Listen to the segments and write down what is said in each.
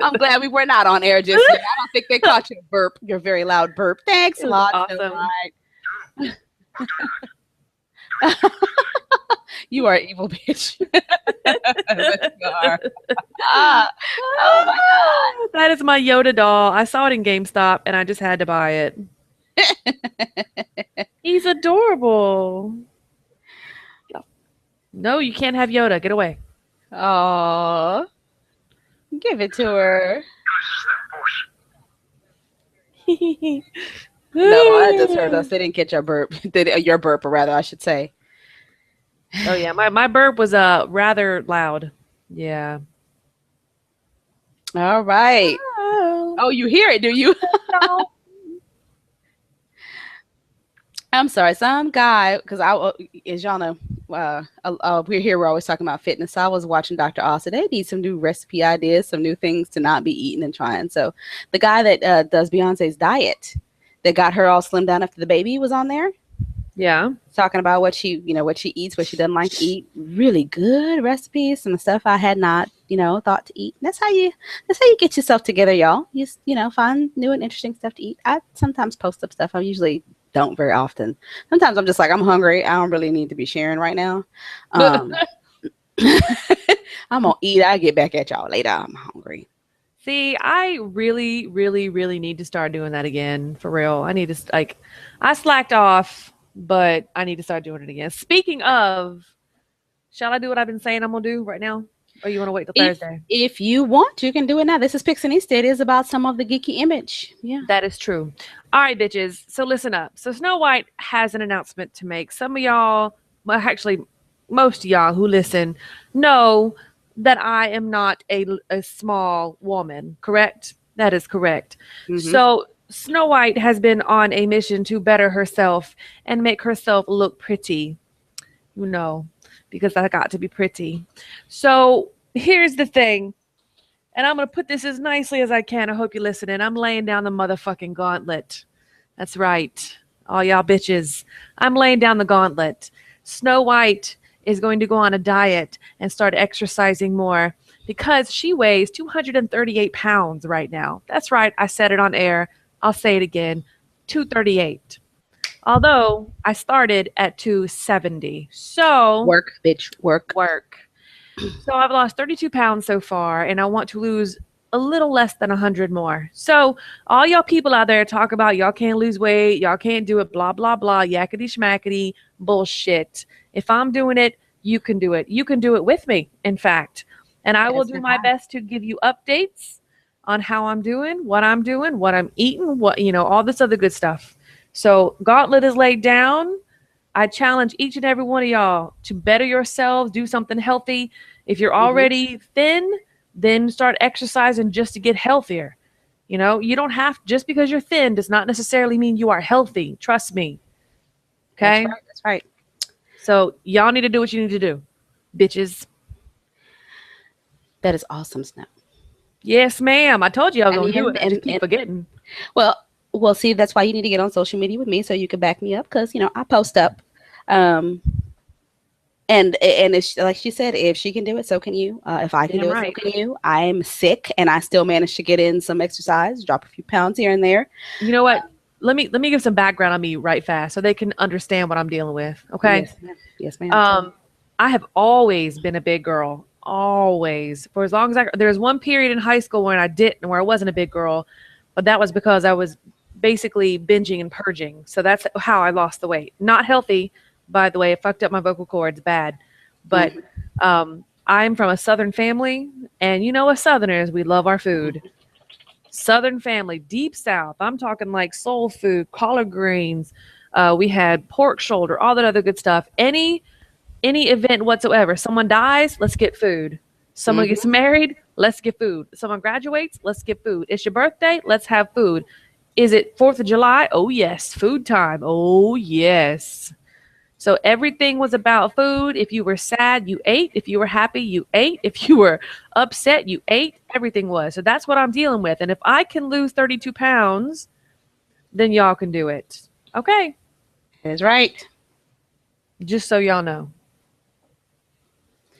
I'm glad we were not on air just yet. I don't think they caught your burp, your very loud burp. Thanks a lot. Awesome. You are an evil bitch. But you are. Oh my God. That is my Yoda doll. I saw it in GameStop and I just had to buy it. He's adorable. No, you can't have Yoda. Get away. Oh, give it to her. No, I just heard us. They didn't catch your burp. Your burp, or rather, I should say. Oh yeah, my burp was rather loud. Yeah. All right. Oh, you hear it, do you? I'm sorry, some guy, because as y'all know, we're here. We're always talking about fitness. So I was watching Dr. Oz today. Need some new recipe ideas, some new things to not be eating and trying. So the guy that does Beyonce's diet, that got her all slimmed down after the baby, was on there. Yeah, talking about what she eats, what she doesn't like to eat. Really good recipes, some stuff I had not, thought to eat. That's how you get yourself together, y'all. You find new and interesting stuff to eat. I sometimes post up stuff. I usually don't very often. Sometimes I'm just like, I'm hungry. I don't really need to be sharing right now. I'm gonna eat. I'll get back at y'all later. I'm hungry. See, I really, really, really need to start doing that again. For real. I need to, I slacked off, but I need to start doing it again. Speaking of, shall I do what I've been saying I'm going to do right now? Or you want to wait till Thursday? If you want, you can do it now. This is Pixinista. It is about some of the geeky image. Yeah. That is true. All right, bitches. So listen up. So Snow White has an announcement to make. Some of y'all, well, actually, most of y'all who listen know that I am not a small woman, correct? That is correct. Mm-hmm. So Snow White has been on a mission to better herself and make herself look pretty, because I got to be pretty. So here's the thing, and I'm going to put this as nicely as I can. I hope you're listening. I'm laying down the motherfucking gauntlet. That's right. All y'all bitches. I'm laying down the gauntlet. Snow White is going to go on a diet and start exercising more because she weighs 238 pounds right now. That's right. I said it on air. I'll say it again, 238. Although I started at 270. So work, bitch, work. So I've lost 32 pounds so far, and I want to lose a little less than 100 more. So all y'all people out there talk about y'all can't lose weight, y'all can't do it, blah, blah, blah, yakety schmackety, bullshit. If I'm doing it, you can do it. You can do it with me, in fact. And I will do my best to give you updates on how I'm doing, what I'm eating, all this other good stuff. So gauntlet is laid down. I challenge each and every one of y'all to better yourselves, do something healthy. If you're already thin, then start exercising just to get healthier. You don't have, just because you're thin does not necessarily mean you are healthy. Trust me. Okay? That's right. So y'all need to do what you need to do, bitches. That is awesome, Snap. Yes, ma'am. I told you I was going to do it. And keep forgetting. Well, see, that's why you need to get on social media with me so you can back me up because, I post up. And it's, like she said, if she can do it, so can you. If I can do it, so can you. I'm sick and I still managed to get in some exercise, drop a few pounds here and there. You know what? Let me give some background on me right fast so they can understand what I'm dealing with. Okay. Yes, ma'am. I have always been a big girl. Always. For as long as there was one period in high school where I wasn't a big girl, but that was because I was basically binging and purging. So that's how I lost the weight. Not healthy, by the way. It fucked up my vocal cords bad. But I'm from a Southern family, and us Southerners, we love our food. Southern family, deep South. I'm talking like soul food, collard greens. We had pork shoulder, all that other good stuff. Any event whatsoever. Someone dies, let's get food. Someone gets married, let's get food. Someone graduates, let's get food. It's your birthday, let's have food. Is it 4th of July? Oh, yes. Food time. Oh, yes. So everything was about food. If you were sad, you ate. If you were happy, you ate. If you were upset, you ate. Everything was. So that's what I'm dealing with. And if I can lose 32 pounds, then y'all can do it. Okay. That's right. Just so y'all know.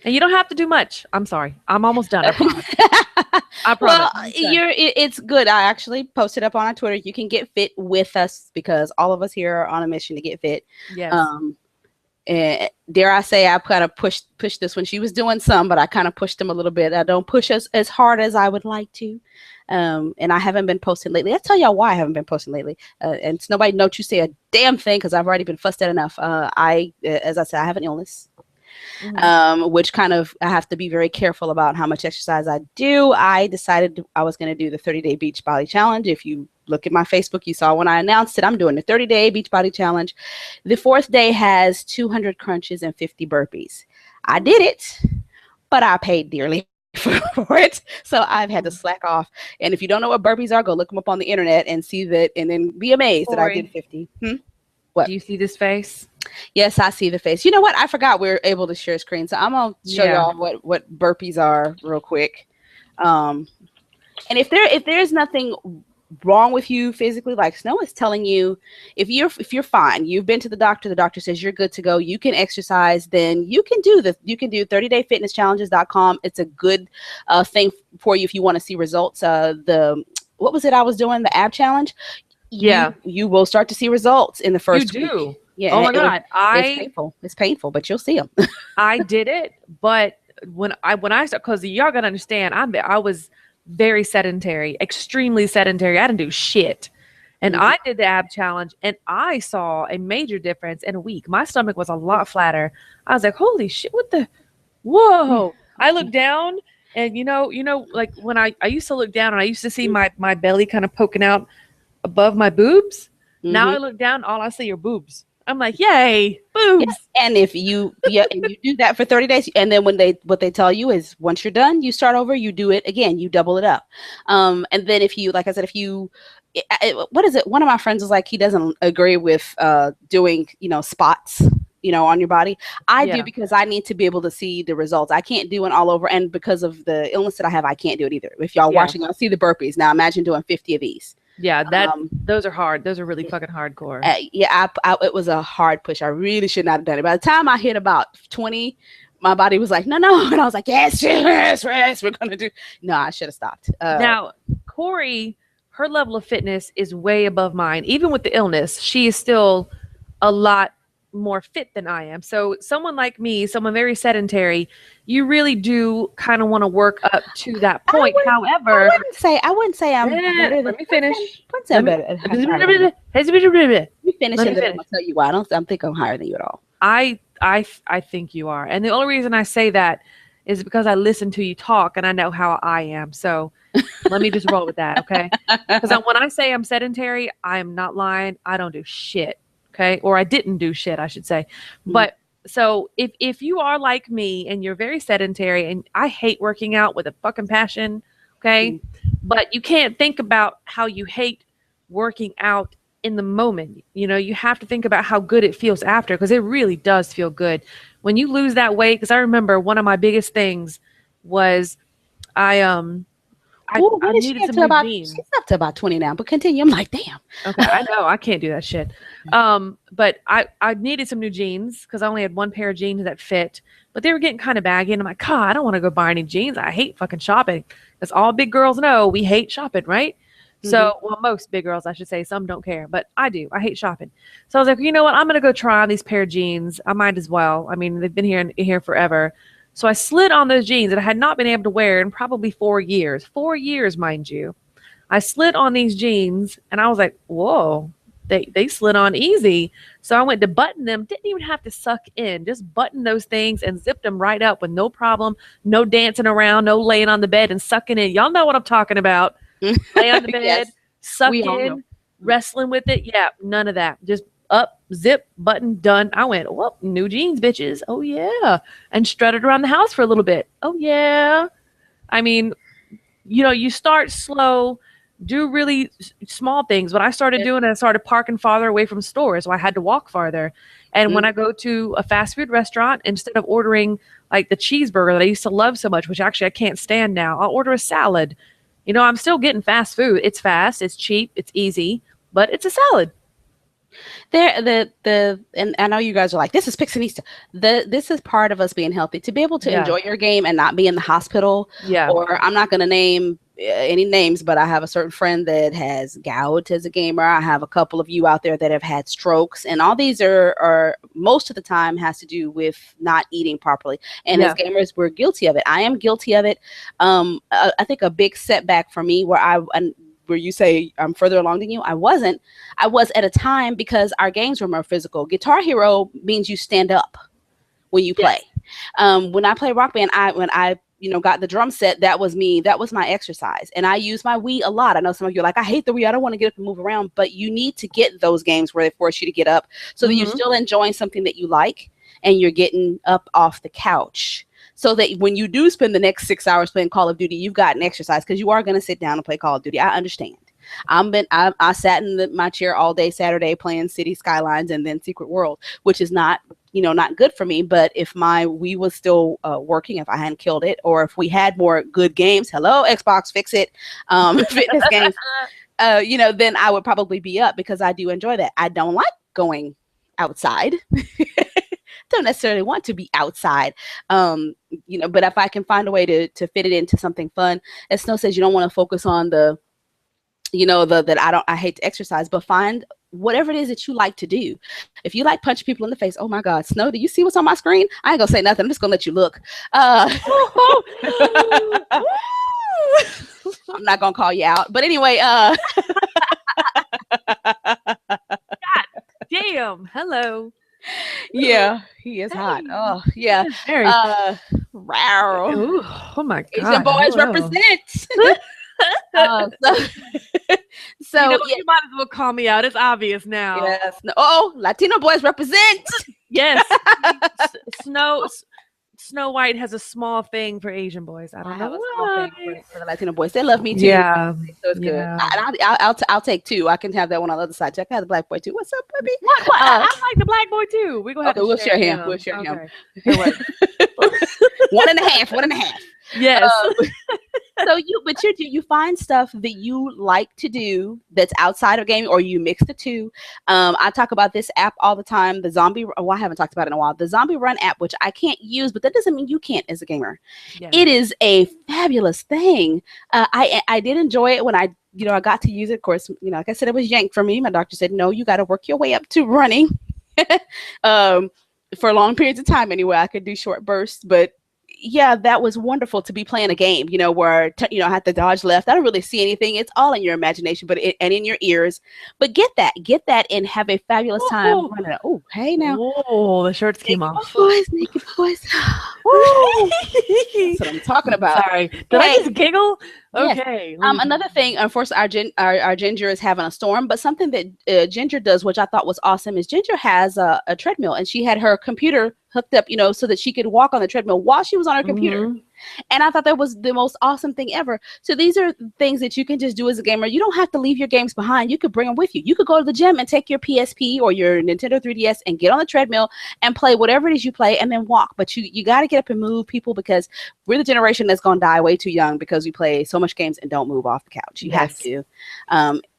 And you don't have to do much. I'm sorry. I'm almost done. I promise. I promise. Well, it's good. I actually posted up on our Twitter. You can get fit with us because all of us here are on a mission to get fit. Yes. And dare I say, I kind of pushed this when she was doing some, but I kind of pushed them a little bit. I don't push us as hard as I would like to. And I haven't been posting lately. I'll tell y'all why I haven't been posting lately. And it's nobody know you say a damn thing because I've already been fussed at enough. As I said, I have an illness. Which kind of I have to be very careful about how much exercise I do. I decided I was going to do the 30-day beach body challenge. If you look at my Facebook, you saw when I announced it, I'm doing the 30-day beach body challenge. The fourth day has 200 crunches and 50 burpees. I did it, but I paid dearly for it. So I've had to slack off. And if you don't know what burpees are, go look them up on the internet and see that, and then be amazed that I did 50. What? Do you see this face? Yes, I see the face. You know what? I forgot we're able to share screen. So I'm going to show y'all what burpees are real quick. And if there's nothing wrong with you physically, like Snow is telling you, if you're fine, you've been to the doctor says you're good to go, you can exercise, then you can do 30dayfitnesschallenges.com. It's a good thing for you if you want to see results. What was it I was doing? The ab challenge. You will start to see results in the first week. You do. Yeah. Oh my God. It's painful, but you'll see them. I did it, but when I started, because y'all gotta understand, I was very sedentary, extremely sedentary. I didn't do shit. And I did the ab challenge and I saw a major difference in a week. My stomach was a lot flatter. I was like, holy shit, whoa. I looked down and you know, like when I used to look down and I used to see my belly kind of poking out above my boobs. Now I look down, all I see are boobs. I'm like, yay, boobs. Yes. And if you do that for 30 days, and then what they tell you is once you're done, you start over, you do it again, you double it up. And then if you, like I said, what is it? One of my friends was like, he doesn't agree with doing, spots, on your body. I do because I need to be able to see the results. I can't do an all over. And because of the illness that I have, I can't do it either. If y'all watching, I'll see the burpees. Now imagine doing 50 of these. Yeah, those are hard. Those are really fucking hardcore. It was a hard push. I really should not have done it. By the time I hit about 20, my body was like, no. And I was like, yes, we're going to do. No, I should have stopped. Now, Corey, her level of fitness is way above mine. Even with the illness, she is still a lot more fit than I am. So someone like me, someone very sedentary, you really do kind of want to work up to that point. However, I wouldn't say I'm better. Let me finish. Let me finish and then I'll tell you why. I don't think I'm higher than you at all. I think you are. And the only reason I say that is because I listen to you talk and I know how I am. So let me just roll with that, okay? Because when I say I'm sedentary, I am not lying. I don't do shit. Okay. Or I didn't do shit, I should say. But so if you are like me and you're very sedentary, and I hate working out with a fucking passion. Okay. But you can't think about how you hate working out in the moment. You have to think about how good it feels after, because it really does feel good when you lose that weight. Because I remember one of my biggest things was I needed some new jeans. She's up to about 20 now, but continue. I'm like, damn. Okay, I know I can't do that shit. But I needed some new jeans because I only had one pair of jeans that fit, but they were getting kind of baggy. And I'm like, God, I don't want to go buy any jeans. I hate fucking shopping. As all big girls know, we hate shopping, right? So, well, most big girls, I should say. Some don't care, but I do. I hate shopping. So I was like, you know what? I'm gonna go try on these pair of jeans. I might as well. I mean, they've been here forever. So I slid on those jeans that I had not been able to wear in probably 4 years. 4 years, mind you. I slid on these jeans and I was like, whoa, they slid on easy. So I went to button them, didn't even have to suck in, just button those things and zipped them right up with no problem, no dancing around, no laying on the bed and sucking in. Y'all know what I'm talking about. Lay on the bed, yes, suck in, wrestling with it. Yeah, none of that. Just up, zip, button, done. I went, well, new jeans, bitches. Oh, yeah. And strutted around the house for a little bit. Oh, yeah. I mean, you start slow, do really small things. What I started doing, I started parking farther away from stores, so I had to walk farther. And when I go to a fast food restaurant, instead of ordering like the cheeseburger that I used to love so much, which actually I can't stand now, I'll order a salad. I'm still getting fast food. It's fast, it's cheap, it's easy, but it's a salad. And I know you guys are like, this is Pixinista. This is part of us being healthy, to be able to Yeah. enjoy your game and not be in the hospital. Yeah. Or I'm not going to name any names, but I have a certain friend that has gout as a gamer. I have a couple of you out there that have had strokes, and all these are most of the time has to do with not eating properly. And as gamers, we're guilty of it. I am guilty of it. I think a big setback for me where you say I'm further along than you, I wasn't. I was at a time because our games were more physical. Guitar Hero means you stand up when you play. When I play Rock Band, when I got the drum set, that was me. That was my exercise. And I use my Wii a lot. I know some of you are like, I hate the Wii. I don't want to get up and move around. But you need to get those games where they force you to get up so that you're still enjoying something that you like and you're getting up off the couch. So that when you do spend the next 6 hours playing Call of Duty, you've got an exercise, because you are going to sit down and play Call of Duty. I understand. I sat in my chair all day Saturday playing City Skylines and then Secret World, which is not good for me. But if my Wii was still working, if I hadn't killed it, or if we had more good games, hello Xbox, fix it, fitness games, then I would probably be up, because I do enjoy that. I don't like going outside. Don't necessarily want to be outside, but if I can find a way to fit it into something fun. As Snow says, you don't want to focus on that I hate to exercise, but find whatever it is that you like to do. If you like punch people in the face, oh my God, Snow, do you see what's on my screen? I ain't gonna say nothing. I'm just gonna let you look. I'm not gonna call you out, but anyway. God damn. Hello. Yeah, he is hot. Oh yeah. Very. Ooh, oh my God. Asian boys represent. So you might as well call me out. It's obvious now. Yes. Oh, Latino boys represent. Yes. Snow White has a small thing for Asian boys. I don't know why. For the Latino boys, they love me too. Yeah, so it's good. I'll take two. I can have that one on the other side. Check out the black boy too. What's up, baby? I like the black boy too. We're gonna have to we'll share him. We'll share him. 1.5. Yes. So you find stuff that you like to do that's outside of gaming, or you mix the two. I talk about this app all the time, the I haven't talked about it in a while, the Zombie Run app, which I can't use, but that doesn't mean you can't as a gamer. Yeah. It is a fabulous thing. I did enjoy it when I got to use it. Of course, like I said, it was yanked from me. My doctor said, no, you got to work your way up to running. For long periods of time anyway. I could do short bursts, but yeah, that was wonderful to be playing a game, where I had to dodge left. I don't really see anything. It's all in your imagination, and in your ears. But get that, and have a fabulous time. Oh, hey now. Oh, the shirts came off. Naked boys. That's what I'm talking about. Sorry, did I just giggle? Okay. Yes. Another thing, unfortunately, our Ginger is having a storm, but something that Ginger does, which I thought was awesome, is Ginger has a treadmill, and she had her computer hooked up, so that she could walk on the treadmill while she was on her computer. And I thought that was the most awesome thing ever. So these are things that you can just do as a gamer. You don't have to leave your games behind. You could bring them with you. You could go to the gym and take your PSP or your Nintendo 3DS and get on the treadmill and play whatever it is you play, and then walk. But you got to get up and move, people, because we're the generation that's going to die way too young because we play so much games and don't move off the couch. You have to.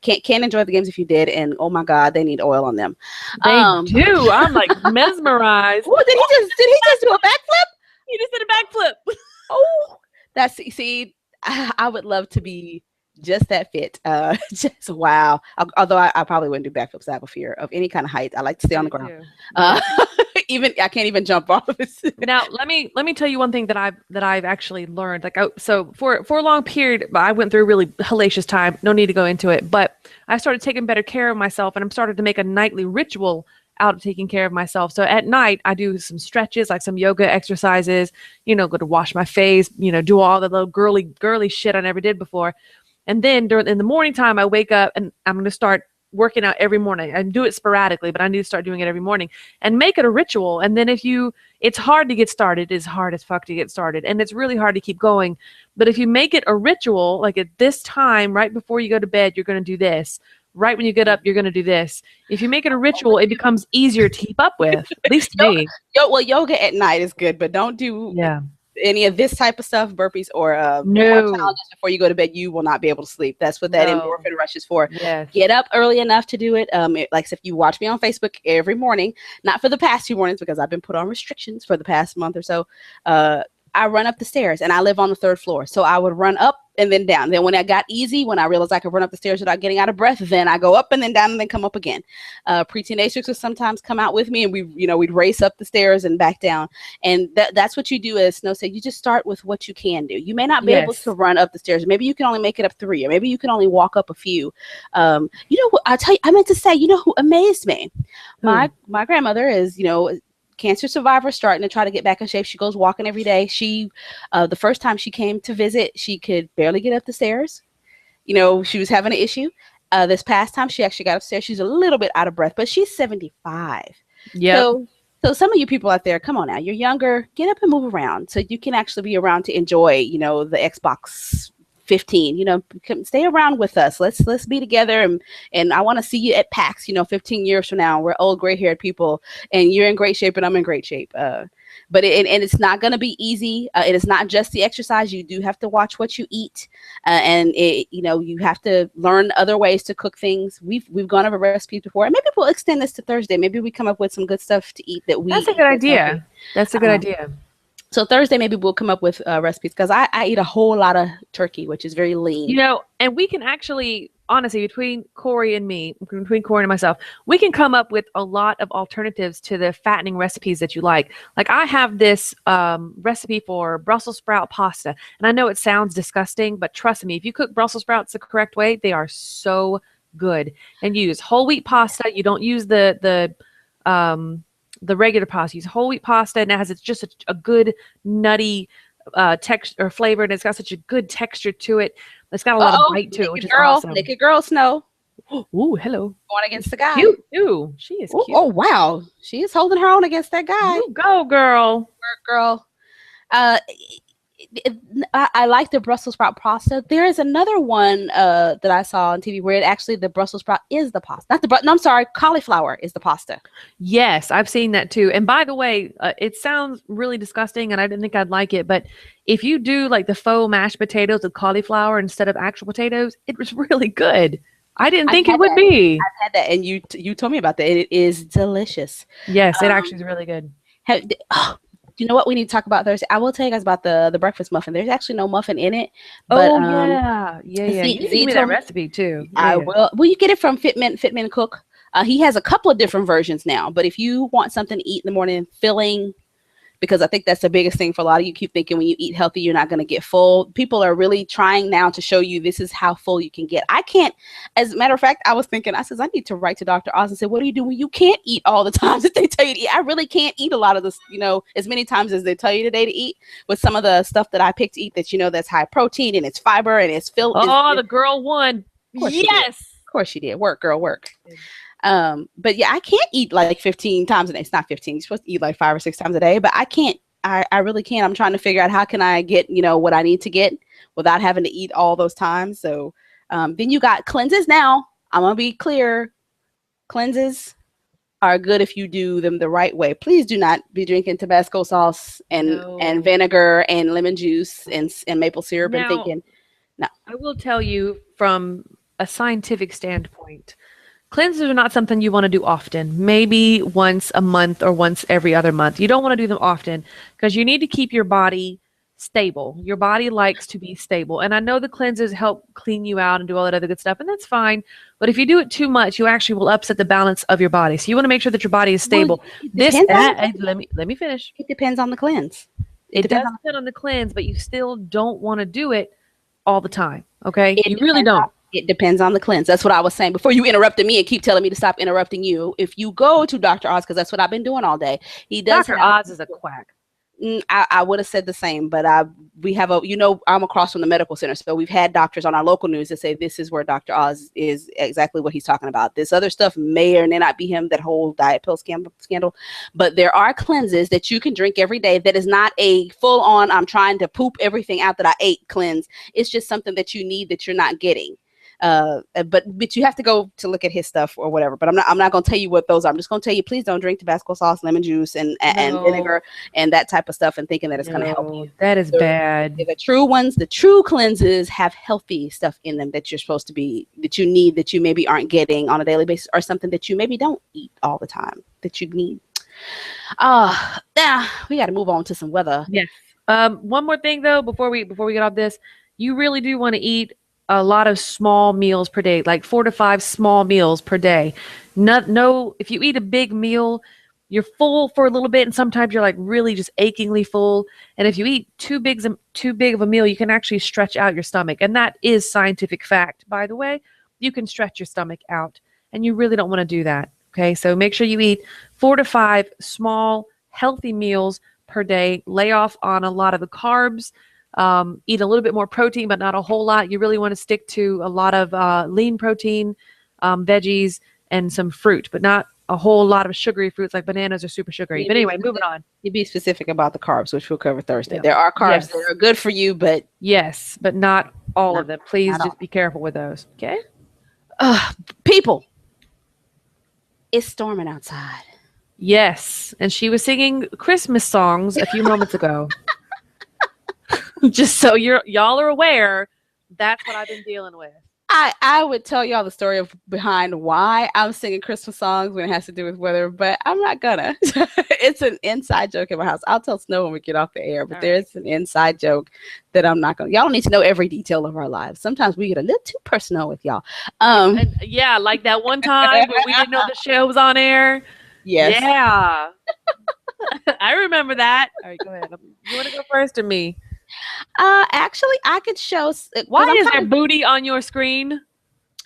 Can't enjoy the games if you did, and oh my God, they need oil on them. They do. I'm like mesmerized. Did he just do a backflip? He just did a backflip. Oh, I would love to be just that fit. Just wow. Although I probably wouldn't do backflips. I have a fear of any kind of height. I like to stay on the ground. Even I can't even jump off. Now let me tell you one thing that I've actually learned. So for a long period, I went through a really hellacious time. No need to go into it, but I started taking better care of myself, and I'm started to make a nightly ritual out of taking care of myself. So at night I do some stretches, like some yoga exercises, go to wash my face, do all the little girly shit I never did before. And then in the morning time, I wake up and I'm going to start working out every morning. I do it sporadically, but I need to start doing it every morning and make it a ritual. And then it's hard to get started. It's hard as fuck to get started. And it's really hard to keep going. But if you make it a ritual, like at this time, right before you go to bed, you're going to do this. Right when you get up, you're going to do this. If you make it a ritual, it becomes easier to keep up with. At least to me. Well, yoga at night is good, but don't do. Yeah. any of this type of stuff, burpees or more No. challenges before you go to bed, you will not be able to sleep. That's what that No. endorphin rush is for. Yes. Get up early enough to do it. Like if you watch me on Facebook every morning, not for the past 2 mornings because I've been put on restrictions for the past month or so. I run up the stairs, and I live on the 3rd floor. So I would run up and then down. Then when I got easy, when I realized I could run up the stairs without getting out of breath, then I go up and then down and then come up again. Pre-teenagers would sometimes come out with me, and we'd race up the stairs and back down. And that's what you do. As Snow said, you just start with what you can do. You may not be able to run up the stairs. Maybe you can only make it up 3, or maybe you can only walk up a few. You know what? I tell you, I meant to say, you know who amazed me? My grandmother is, cancer survivor, starting to try to get back in shape. She goes walking every day. She, the first time she came to visit, she could barely get up the stairs. She was having an issue. This past time, she actually got upstairs. She's a little bit out of breath, but she's 75. Yeah. So some of you people out there, come on now. You're younger. Get up and move around so you can actually be around to enjoy, the Xbox 15. Stay around with us. Let's be together, and I want to see you at PAX. 15 years from now, we're old gray-haired people, and you're in great shape, and I'm in great shape. But it's not going to be easy. It is not just the exercise. You do have to watch what you eat, and you have to learn other ways to cook things. We've gone over recipes before, and maybe we'll extend this to Thursday. Maybe we come up with some good stuff to eat that we. That's a good idea. That's a good idea. So Thursday, maybe we'll come up with recipes because I eat a whole lot of turkey, which is very lean. And we can actually, honestly, between Corey and myself, we can come up with a lot of alternatives to the fattening recipes that you like. Like I have this recipe for Brussels sprout pasta. And I know it sounds disgusting, but trust me, if you cook Brussels sprouts the correct way, they are so good. And you use whole wheat pasta. You don't use the regular pasta. Use whole wheat pasta, and it has just a good nutty texture or flavor, and it's got such a good texture to it. It's got a lot of bite to it, which is awesome. Naked girl Snow. Ooh, hello. Going against the guy. Cute too. She is cute. Oh wow, she is holding her own against that guy. You go, girl. Work, girl. I like the Brussels sprout pasta. There is another one that I saw on TV where the Brussels sprout is the pasta. I'm sorry, cauliflower is the pasta. Yes, I've seen that too. And by the way, it sounds really disgusting, and I didn't think I'd like it. But if you do like the faux mashed potatoes with cauliflower instead of actual potatoes, it was really good. I didn't think it would be. I've had that, and you told me about that. It is delicious. Yes, it actually is really good. You know what we need to talk about Thursday? I will tell you guys about the breakfast muffin. There's actually no muffin in it. But, yeah. You gave me that recipe too. Yeah. I will. Well, you get it from Fitman Cook. He has a couple of different versions now. But if you want something to eat in the morning, filling, because I think that's the biggest thing for a lot of you. Keep thinking when you eat healthy, you're not going to get full. People are really trying now to show you this is how full you can get. I can't. As a matter of fact, I was thinking, I need to write to Dr. Oz and say, what do you do when you can't eat all the times that they tell you to eat? I really can't eat a lot of this, as many times as they tell you today to eat, with some of the stuff that I picked to eat that, that's high protein and it's fiber and it's filled. The girl won. Yes. Of course she did. Work, girl, work. But yeah, I can't eat like 15 times a day. It's not 15. You're supposed to eat like 5 or 6 times a day, but I can't. I really can't. I'm trying to figure out how can I get, what I need to get without having to eat all those times. So then you got cleanses. Now I'm going to be clear. Cleanses are good if you do them the right way. Please do not be drinking Tabasco sauce and vinegar and lemon juice and maple syrup and thinking, no. I will tell you from a scientific standpoint, cleanses are not something you want to do often, maybe once a month or once every other month. You don't want to do them often because you need to keep your body stable. Your body likes to be stable. And I know the cleanses help clean you out and do all that other good stuff, and that's fine. But if you do it too much, you actually will upset the balance of your body. So you want to make sure that your body is stable. Let me finish. It depends on the cleanse. It does depend on the cleanse, but you still don't want to do it all the time. Okay? You really don't. It depends on the cleanse. That's what I was saying before you interrupted me and keep telling me to stop interrupting you. If you go to Dr. Oz, because that's what I've been doing all day, he does. Dr. Oz is a quack. I would have said the same, but we have I'm across from the medical center, so we've had doctors on our local news that say this is where Dr. Oz is exactly what he's talking about. This other stuff may or may not be him, that whole diet pill scandal, but there are cleanses that you can drink every day that is not a full on I'm trying to poop everything out that I ate cleanse. It's just something that you need that you're not getting. But you have to go to look at his stuff or whatever. But I'm not going to tell you what those are. I'm just going to tell you, please don't drink Tabasco sauce, lemon juice, and vinegar and that type of stuff, and thinking that it's going to help you. That is bad. The true ones, the true cleanses have healthy stuff in them that you're supposed to be, that you need, that you maybe aren't getting on a daily basis, or something that you maybe don't eat all the time that you need. Now we got to move on to some weather. Yes. One more thing though, before we get off this, you really do want to eat a lot of small meals per day, like 4 to 5 small meals per day. No, if you eat a big meal, you're full for a little bit, and sometimes you're like really just achingly full. And if you eat too big of a meal, you can actually stretch out your stomach, and that is scientific fact, by the way. You can stretch your stomach out, and you really don't want to do that. Okay, so make sure you eat 4 to 5 small, healthy meals per day. Lay off on a lot of the carbs. Eat a little bit more protein, but not a whole lot. You really want to stick to a lot of lean protein, veggies, and some fruit, but not a whole lot of sugary fruits like bananas are super sugary. But anyway, moving on. You be specific about the carbs, which we'll cover Thursday. Yeah. There are carbs that are good for you, but yes, but not all of them. Please just be careful with those. Okay. People, it's storming outside. Yes, and she was singing Christmas songs a few moments ago. Just so y'all are aware, that's what I've been dealing with. I would tell y'all the story behind why I'm singing Christmas songs when it has to do with weather, but I'm not gonna. It's an inside joke in my house. I'll tell Snow when we get off the air, but there's an inside joke that I'm not gonna. Y'all don't need to know every detail of our lives. Sometimes we get a little too personal with y'all. Yeah, like that one time where we didn't know the show was on air. Yes. Yeah. I remember that. All right, go ahead. You want to go first or me? Actually, I could show. Why is there booty on your screen?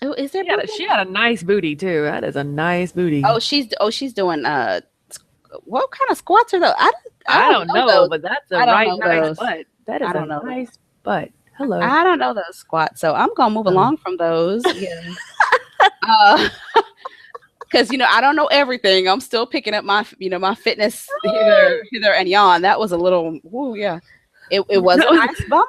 Oh, is there? She had a nice booty too. That is a nice booty. Oh, she's doing what kind of squats are those? I don't know, but that's a nice butt. That is a nice butt. Hello. I don't know those squats, so I'm gonna move along from those. Yeah. Because I don't know everything. I'm still picking up my my fitness hither and yon. That was a little yeah. It was a nice bum.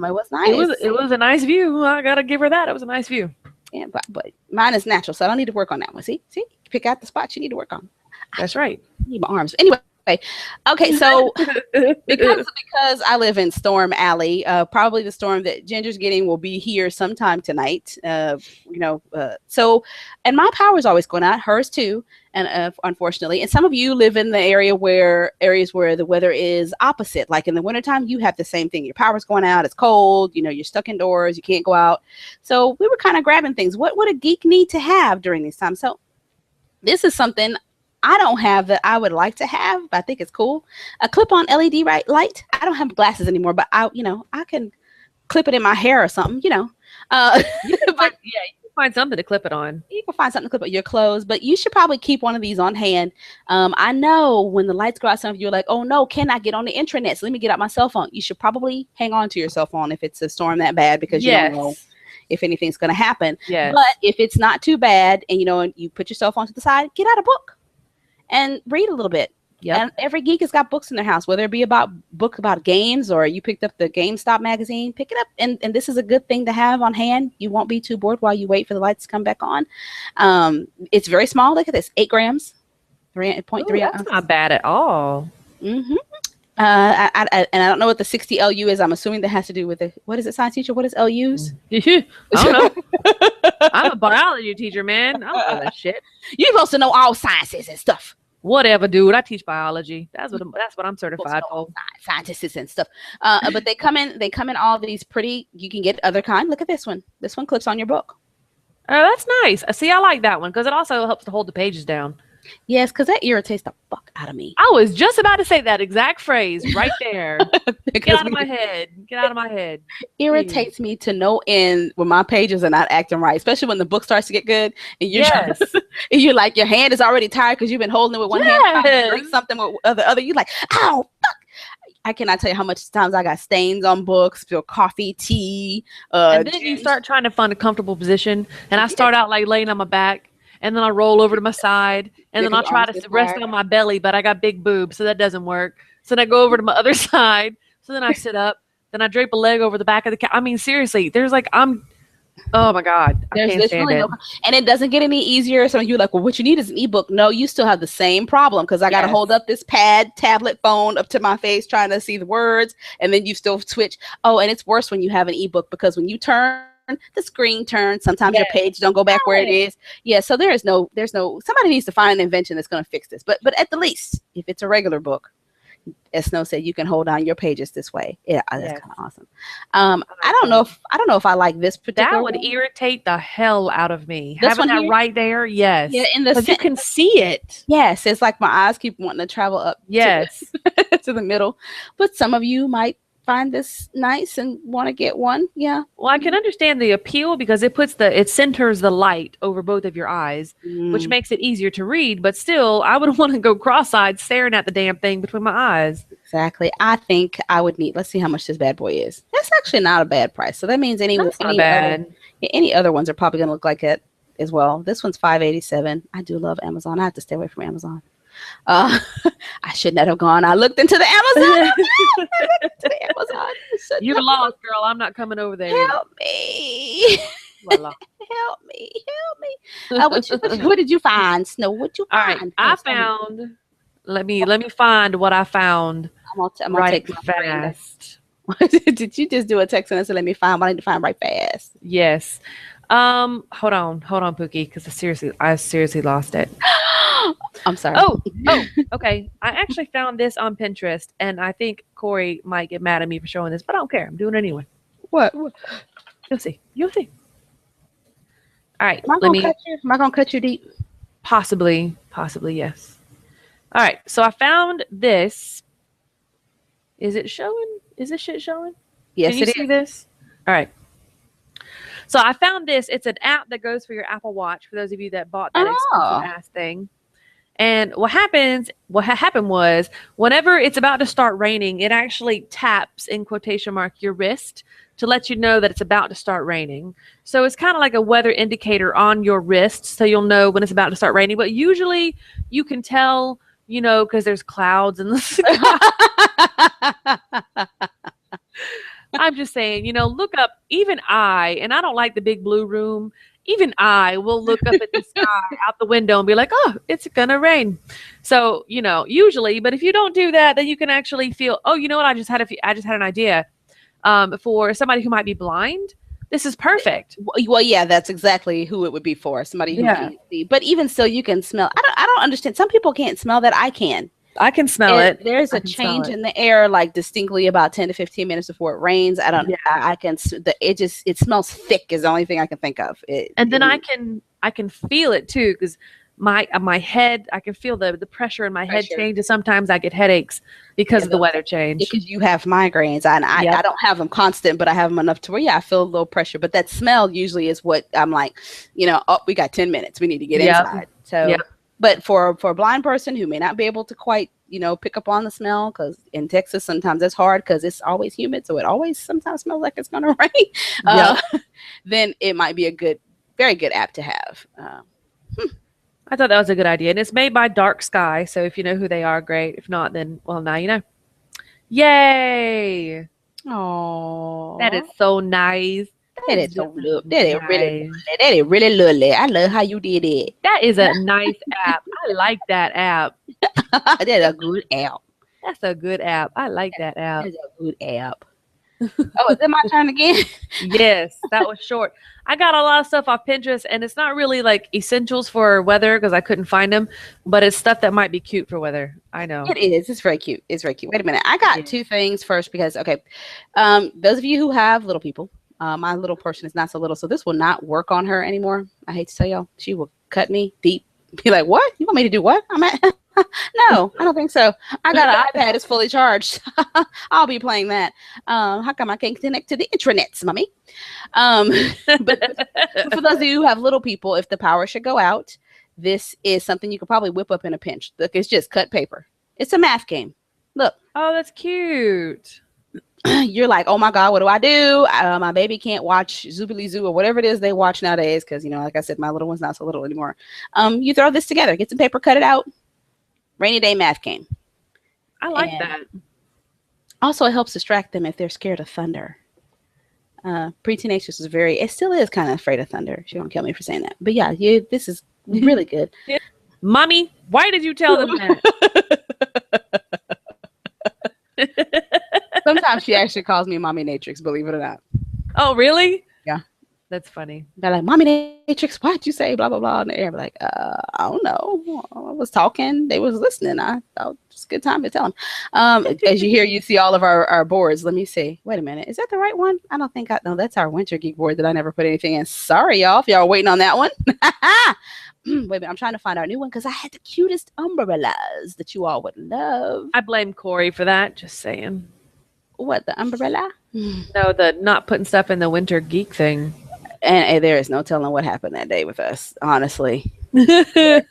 It was nice. It was a nice view. I gotta give her that. It was a nice view. Yeah, but mine is natural, so I don't need to work on that one. See, pick out the spots you need to work on. That's right. I need my arms. Anyway, okay. So because I live in Storm Alley, probably the storm that Ginger's getting will be here sometime tonight. So, and my power is always going out. Hers too. And unfortunately, and some of you live in the areas where the weather is opposite. Like in the wintertime, you have the same thing. Your power's going out. It's cold. You're stuck indoors. You can't go out. So we were kind of grabbing things. What would a geek need to have during these times? So this is something I don't have that I would like to have, but I think it's cool. A clip-on LED light. I don't have glasses anymore, but I can clip it in my hair or something. But yeah. Find something to clip it on. You can find something to clip on your clothes, but you should probably keep one of these on hand. I know when the lights go out, some of you are like, oh no, can I get on the intranet? So let me get out my cell phone. You should probably hang on to your cell phone if it's a storm that bad, because you don't know if anything's going to happen. Yes. But if it's not too bad and you put your cell phone to the side, get out a book and read a little bit. Yep. And every geek has got books in their house, whether it be about games or you picked up the GameStop magazine, pick it up. And this is a good thing to have on hand. You won't be too bored while you wait for the lights to come back on. It's very small. Look at this, 8 grams, 3.3 ounces. That's not bad at all. Mm-hmm. I don't know what the 60 LU is. I'm assuming that has to do with what is it, science teacher? What is LUs? I don't know. I'm a biology teacher, man. I don't know that shit. You're supposed to know all sciences and stuff. Whatever, dude. I teach biology. That's what I'm certified for. Scientists and stuff. But they come in all these pretty. You can get other kind. Look at this one. This one clips on your book. Oh, that's nice. See, I like that one because it also helps to hold the pages down. Yes, because that irritates the fuck out of me. I was just about to say that exact phrase right there. Get out of my head. Get out of my head. Irritates me to no end when my pages are not acting right, especially when the book starts to get good and you're and you're like, your hand is already tired because you've been holding it with one hand, trying to drink something with the other. You're like, ow, fuck. I cannot tell you how much times I got stains on books, spill coffee, tea. And then you start trying to find a comfortable position. And I start out like laying on my back. And then I roll over to my side, and then I'll try to rest on my belly, but I got big boobs, so that doesn't work. So then I go over to my other side. So then I sit up. Then I drape a leg over the back of the couch. I mean, seriously, there's like Oh my God, I can't There's stand really it. and it doesn't get any easier. So you're like, well, what you need is an ebook. No, you still have the same problem because I got to Yes. hold up this pad, tablet, phone up to my face trying to see the words, and then you still switch. Oh, and it's worse when you have an ebook because when you turn, the screen turns. Sometimes your Yes. page don't go back where it is. Yeah, so there's no. Somebody needs to find an invention that's going to fix this. But at the least, if it's a regular book, as Snow said, you can hold down your pages this way. Yeah, that's Yes. kind of awesome. I I like don't know that. if I like this That particular would one. irritate the hell out of me. This Having one that here, right there, yeah, yes. in the Because you can see it. yes, it's like my eyes keep wanting to travel up to Yes. the to the middle. But some of you might find this nice and want to get one. Yeah. Well, I can understand the appeal because it centers the light over both of your eyes, which Mm, makes it easier to read. But still, I would want to go cross-eyed staring at the damn thing between my eyes. exactly. I think I would need. Let's see how much this bad boy is. That's actually not a bad price. So that means That's not bad. any other ones are probably going to look like it as well. This one's 587. I do love Amazon. I have to stay away from Amazon. Uh, I should not have gone. I looked into the Amazon. I looked into the Amazon. I should You're not. lost, girl. I'm not coming over there. Help me. Voila. Help me. Help me. What did you find, Snow? What you All right, find? I Yes, tell me. found. Let me find what I found I'm gonna right take my friend. fast. Did you just do a text and say, let me find what I need to find right fast? Yes. Hold on, Pookie, because I seriously lost it. I'm sorry. Oh, okay. I actually found this on Pinterest, and I think Corey might get mad at me for showing this, but I don't care. I'm doing it anyway. What? You'll see. You'll see. All right. Am I gonna cut you? Am I gonna cut you deep? Possibly, yes. All right. So I found this. Is it showing? Is this shit showing? Yes, Can you it see is. this? All right. So I found this. It's an app that goes for your Apple Watch. For those of you that bought that expensive Oh. ass thing. And what happened was whenever it's about to start raining, it actually taps in quotation mark your wrist to let you know that it's about to start raining. So it's kind of like a weather indicator on your wrist, so you'll know when it's about to start raining. But usually you can tell, because there's clouds in the sky. I'm just saying, look up. Even and I don't like the big blue room. Even I will look up at the sky out the window and be like, oh, it's gonna rain. So, usually, but if you don't do that, then you can actually feel, oh, you know what? I just had an idea. For somebody who might be blind, this is perfect. Well, yeah, that's exactly who it would be for. Somebody who can't see. But even so, you can smell. I don't understand. Some people can't smell that. I can. I can smell it. There's a change in the air, like distinctly about 10 to 15 minutes before it rains. I don't. Yeah. I can. It smells thick. Is the only thing I can think of. I can feel it too because my head. I can feel the pressure in my head change, and sometimes I get headaches because of the weather change. Because you have migraines, and I don't have them constant, but I have them enough to where I feel a little pressure. But that smell usually is what I'm like. Oh, we got 10 minutes. We need to get inside. So. Yep. But for a blind person who may not be able to quite, pick up on the smell, because in Texas sometimes it's hard because it's always humid, so it always sometimes smells like it's going to rain. Then it might be a very good app to have. I thought that was a good idea, and it's made by Dark Sky. So if you know who they are, great. If not, then now you know. Yay! Oh, that is so nice. That is so lovely. That is really lovely. I love how you did it. That is a nice app. I like that app. That's a good app. That's a good app. I like that app. That's a good app. Oh, is it my turn again? Yes, that was short. I got a lot of stuff off Pinterest, and it's not really like essentials for weather because I couldn't find them, but it's stuff that might be cute for weather. I know. It is. It's very cute. Wait a minute. I got two things first because, those of you who have little people, my little person is not so little, so this will not work on her anymore. I hate to tell y'all. She will cut me deep. Be like, what? You want me to do what? I'm at no, I don't think so. I got an iPad. It's fully charged. I'll be playing that. How come I can't connect to the intranets, mommy? But for those of you who have little people, if the power should go out, this is something you could probably whip up in a pinch. Look, it's just cut paper. It's a math game. Look. Oh, that's cute. You're like, oh my God, what do I do? My baby can't watch Zoobily Zoo or whatever it is they watch nowadays. Cause like I said, my little one's not so little anymore. You throw this together, get some paper, cut it out. Rainy day math game. I like that. Also, it helps distract them if they're scared of thunder. Pre-teenagers was very, it still is kind of afraid of thunder. She won't kill me for saying that. But yeah, you, this is really good. Mommy, why did you tell them that? Sometimes she actually calls me Mommy Natrix, believe it or not. Oh, really? Yeah. That's funny. They're like, Mommy Natrix, why'd you say blah, blah, blah? And they're like, I don't know. I was talking. They was listening. I thought it's a good time to tell them. As you hear, you see all of our boards. Let me see. Wait a minute. Is that the right one? I don't think no, that's our Winter Geek board that I never put anything in. Sorry, y'all, if y'all are waiting on that one. Wait a minute. I'm trying to find our new one because I had the cutest umbrellas that you all would love. I blame Corey for that. Just saying. What, the umbrella? No, the not putting stuff in the Winter Geek thing. And there is no telling what happened that day with us, honestly. We are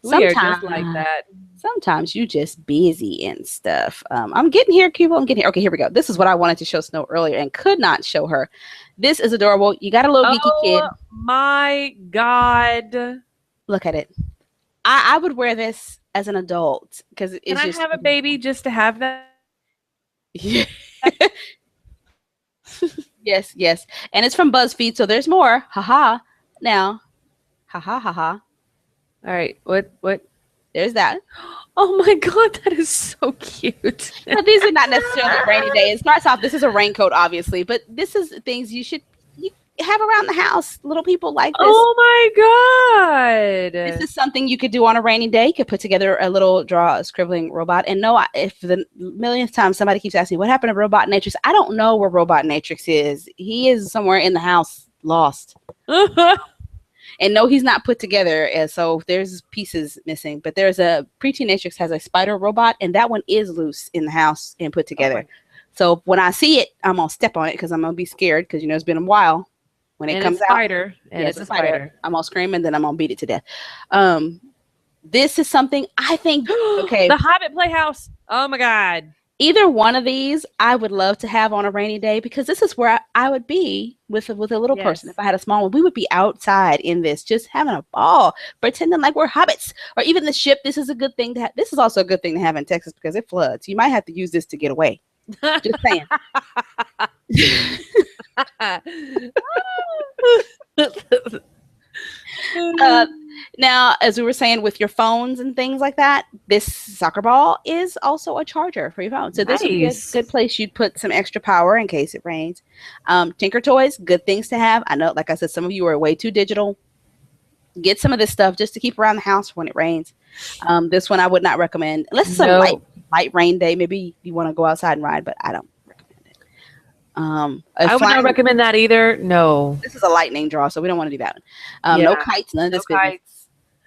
just like that. Sometimes you just busy and stuff. I'm getting here, Cuba. I'm getting here. Okay, here we go. This is what I wanted to show Snow earlier and could not show her. This is adorable. You got a little geeky kid. Oh my God. Look at it. I would wear this as an adult because it's Can I just have a baby just to have that? Yeah. Yes, yes. And it's from BuzzFeed, so there's more. Haha. Now. Haha, haha. All right. What? There's that. Oh my God, that is so cute. Now, these are not necessarily rainy days. It starts off, this is a raincoat, obviously, but this is things you have around the house. Little people like this. Oh my God. This is something you could do on a rainy day. You could put together a little scribbling robot. And no, if the millionth time somebody keeps asking, what happened to Robot Natrix? I don't know where Robot Natrix is. He is somewhere in the house, lost. And no, he's not put together. So there's pieces missing. But there's a Preteen Natrix has a spider robot, and that one is loose in the house and put together. So when I see it, I'm going to step on it because I'm going to be scared because, it's been a while. When it comes out, it's a spider. I'm gonna scream and then I'm gonna beat it to death. This is something I think. Okay, the Hobbit Playhouse. Oh my God! Either one of these, I would love to have on a rainy day because this is where I would be with a little person. If I had a small one, we would be outside in this, just having a ball, pretending like we're hobbits, or even the ship. This is a good thing to have. This is also a good thing to have in Texas because it floods. You might have to use this to get away. Just saying. Now, as we were saying with your phones and things like that, this soccer ball is also a charger for your phone. So this would be a good place you'd put some extra power in case it rains. Tinker Toys, good things to have. I know, like I said, some of you are way too digital. Get some of this stuff just to keep around the house when it rains. This one I would not recommend unless it's a light rain day. Maybe you want to go outside and ride, but I don't recommend it. I would not recommend that either. No. This is a lightning draw, so we don't want to do that one. No kites, none of this business.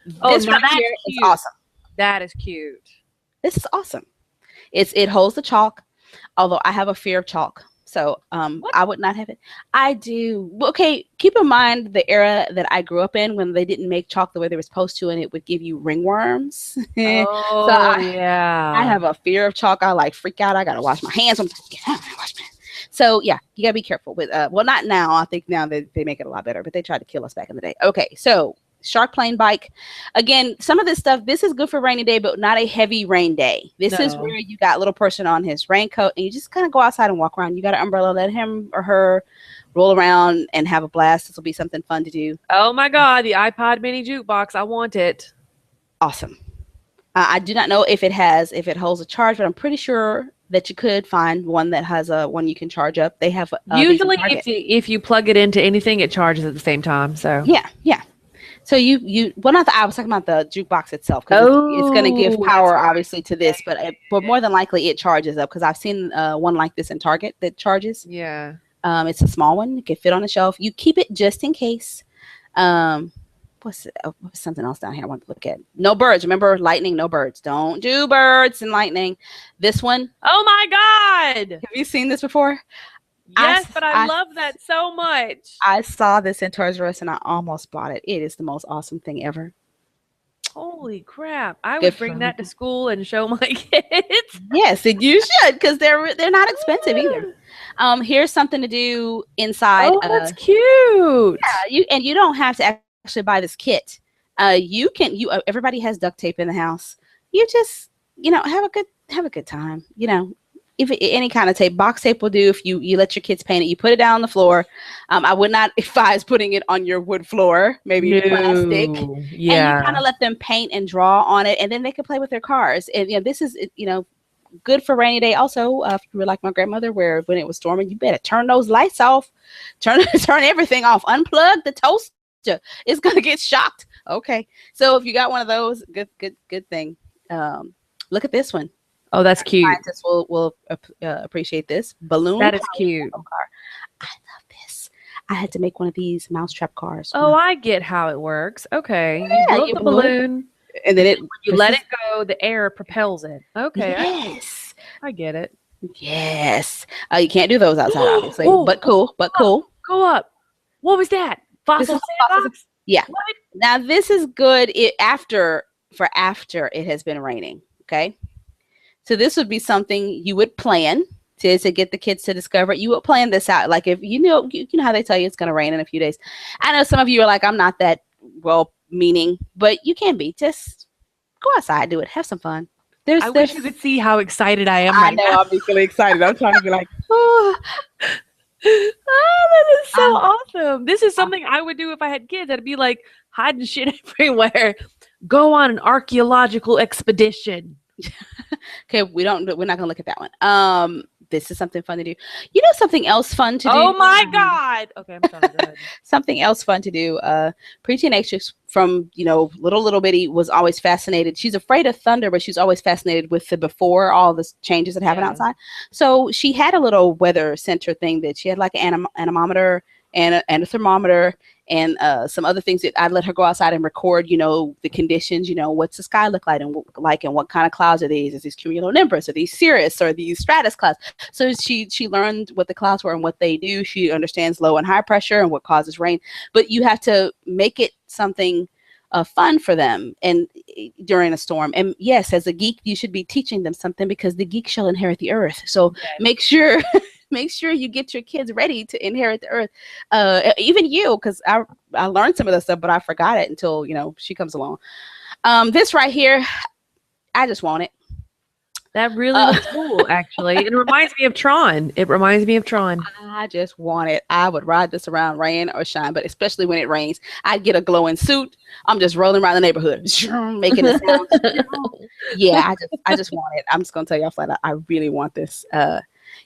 This right here is awesome. That is cute. This is awesome. It holds the chalk, although I have a fear of chalk. So I would not have it. I do. Okay, keep in mind the era that I grew up in when they didn't make chalk the way they were supposed to, and it would give you ringworms. Oh, I have a fear of chalk. I freak out. I got to wash my hands. So yeah, you got to be careful with, well, not now. I think now they make it a lot better, but they tried to kill us back in the day. Okay, so Shark Plane Bike. Again, some of this stuff, this is good for rainy day, but not a heavy rain day. This is where you got little person on his raincoat and you just kind of go outside and walk around. You got an umbrella, let him or her roll around and have a blast. This will be something fun to do. Oh my God, the iPod mini jukebox. I want it. Awesome. I do not know if it holds a charge, but I'm pretty sure that you could find one that has one you can charge up. They have usually if you plug it into anything, it charges at the same time. So yeah. So I was talking about the jukebox itself because it's going to give power obviously to this, but more than likely it charges up because I've seen one like this in Target that charges. Yeah. It's a small one. It can fit on the shelf. You keep it just in case. What's something else down here I want to look at? No birds. Remember, lightning, no birds. Don't do birds and lightning. This one. Oh my God. Have you seen this before? Yes, but I love that so much. I saw this in Toys R Us and I almost bought it. It is the most awesome thing ever. Holy crap. I would bring that to school and show my kids. Yes, you should because they're not expensive either. Here's something to do inside. Oh, that's cute. Yeah, you don't have to actually buy this kit. Everybody has duct tape in the house. You just have a good time. if any kind of tape, box tape will do. If you let your kids paint it, you put it down on the floor. I would not advise putting it on your wood floor, maybe plastic, No. and you kind Yeah. of let them paint and draw on it, and then they can play with their cars. And this is good for rainy day. Also, if you were like my grandmother, where when it was storming, you better turn those lights off, turn everything off, unplug the toaster. It's gonna get shocked. Okay, so if you got one of those, good thing. Look at this one. Oh, that's cute. Scientists will appreciate this balloon. That is cute. Car. I love this. I had to make one of these mousetrap cars. Oh, I get how it works. Okay. Yeah, you build the balloon, and then you let it go, the air propels it. Okay. Yes. I get it. Yes. You can't do those outside, obviously. Ooh. But cool. Go up. What was that? Fossil sandbox? Yeah. What? Now this is good after it has been raining. Okay. So this would be something you would plan to get the kids to discover. You would plan this out. Like if you know how they tell you it's going to rain in a few days. I know some of you are like, I'm not that well-meaning, but you can be. Just go outside, do it, have some fun. I wish you could see how excited I am I right know, now. I'll be really excited. I'm trying to be like, Oh, that is so awesome. This is something I would do if I had kids. I'd be like hiding shit everywhere. Go on an archaeological expedition. Okay, we're not gonna look at that one. This is something fun to do. Something else fun to do. Oh my God. Okay, I'm sorry. Go ahead. Something else fun to do. Pre-teenatrix from little bitty was always fascinated. She's afraid of thunder, but she's always fascinated with the before all the changes that happen outside. So she had a little weather center thing that she had like an anemometer and a thermometer and some other things that I'd let her go outside and record, the conditions, what's the sky look like and what kind of clouds are these? Is these cumulonimbus? Are these cirrus? Or these stratus clouds? So she learned what the clouds were and what they do. She understands low and high pressure and what causes rain. But you have to make it something fun for them and during a storm. And yes, as a geek, you should be teaching them something because the geek shall inherit the earth. So make sure you get your kids ready to inherit the earth. Even you, because I learned some of this stuff, but I forgot it until she comes along. This right here, I just want it. That really looks cool, actually. It reminds me of Tron. I just want it. I would ride this around, rain or shine, but especially when it rains. I'd get a glowing suit. I'm just rolling around the neighborhood, making a sound. Yeah, I just want it. I'm just gonna tell y'all flat out, I really want this.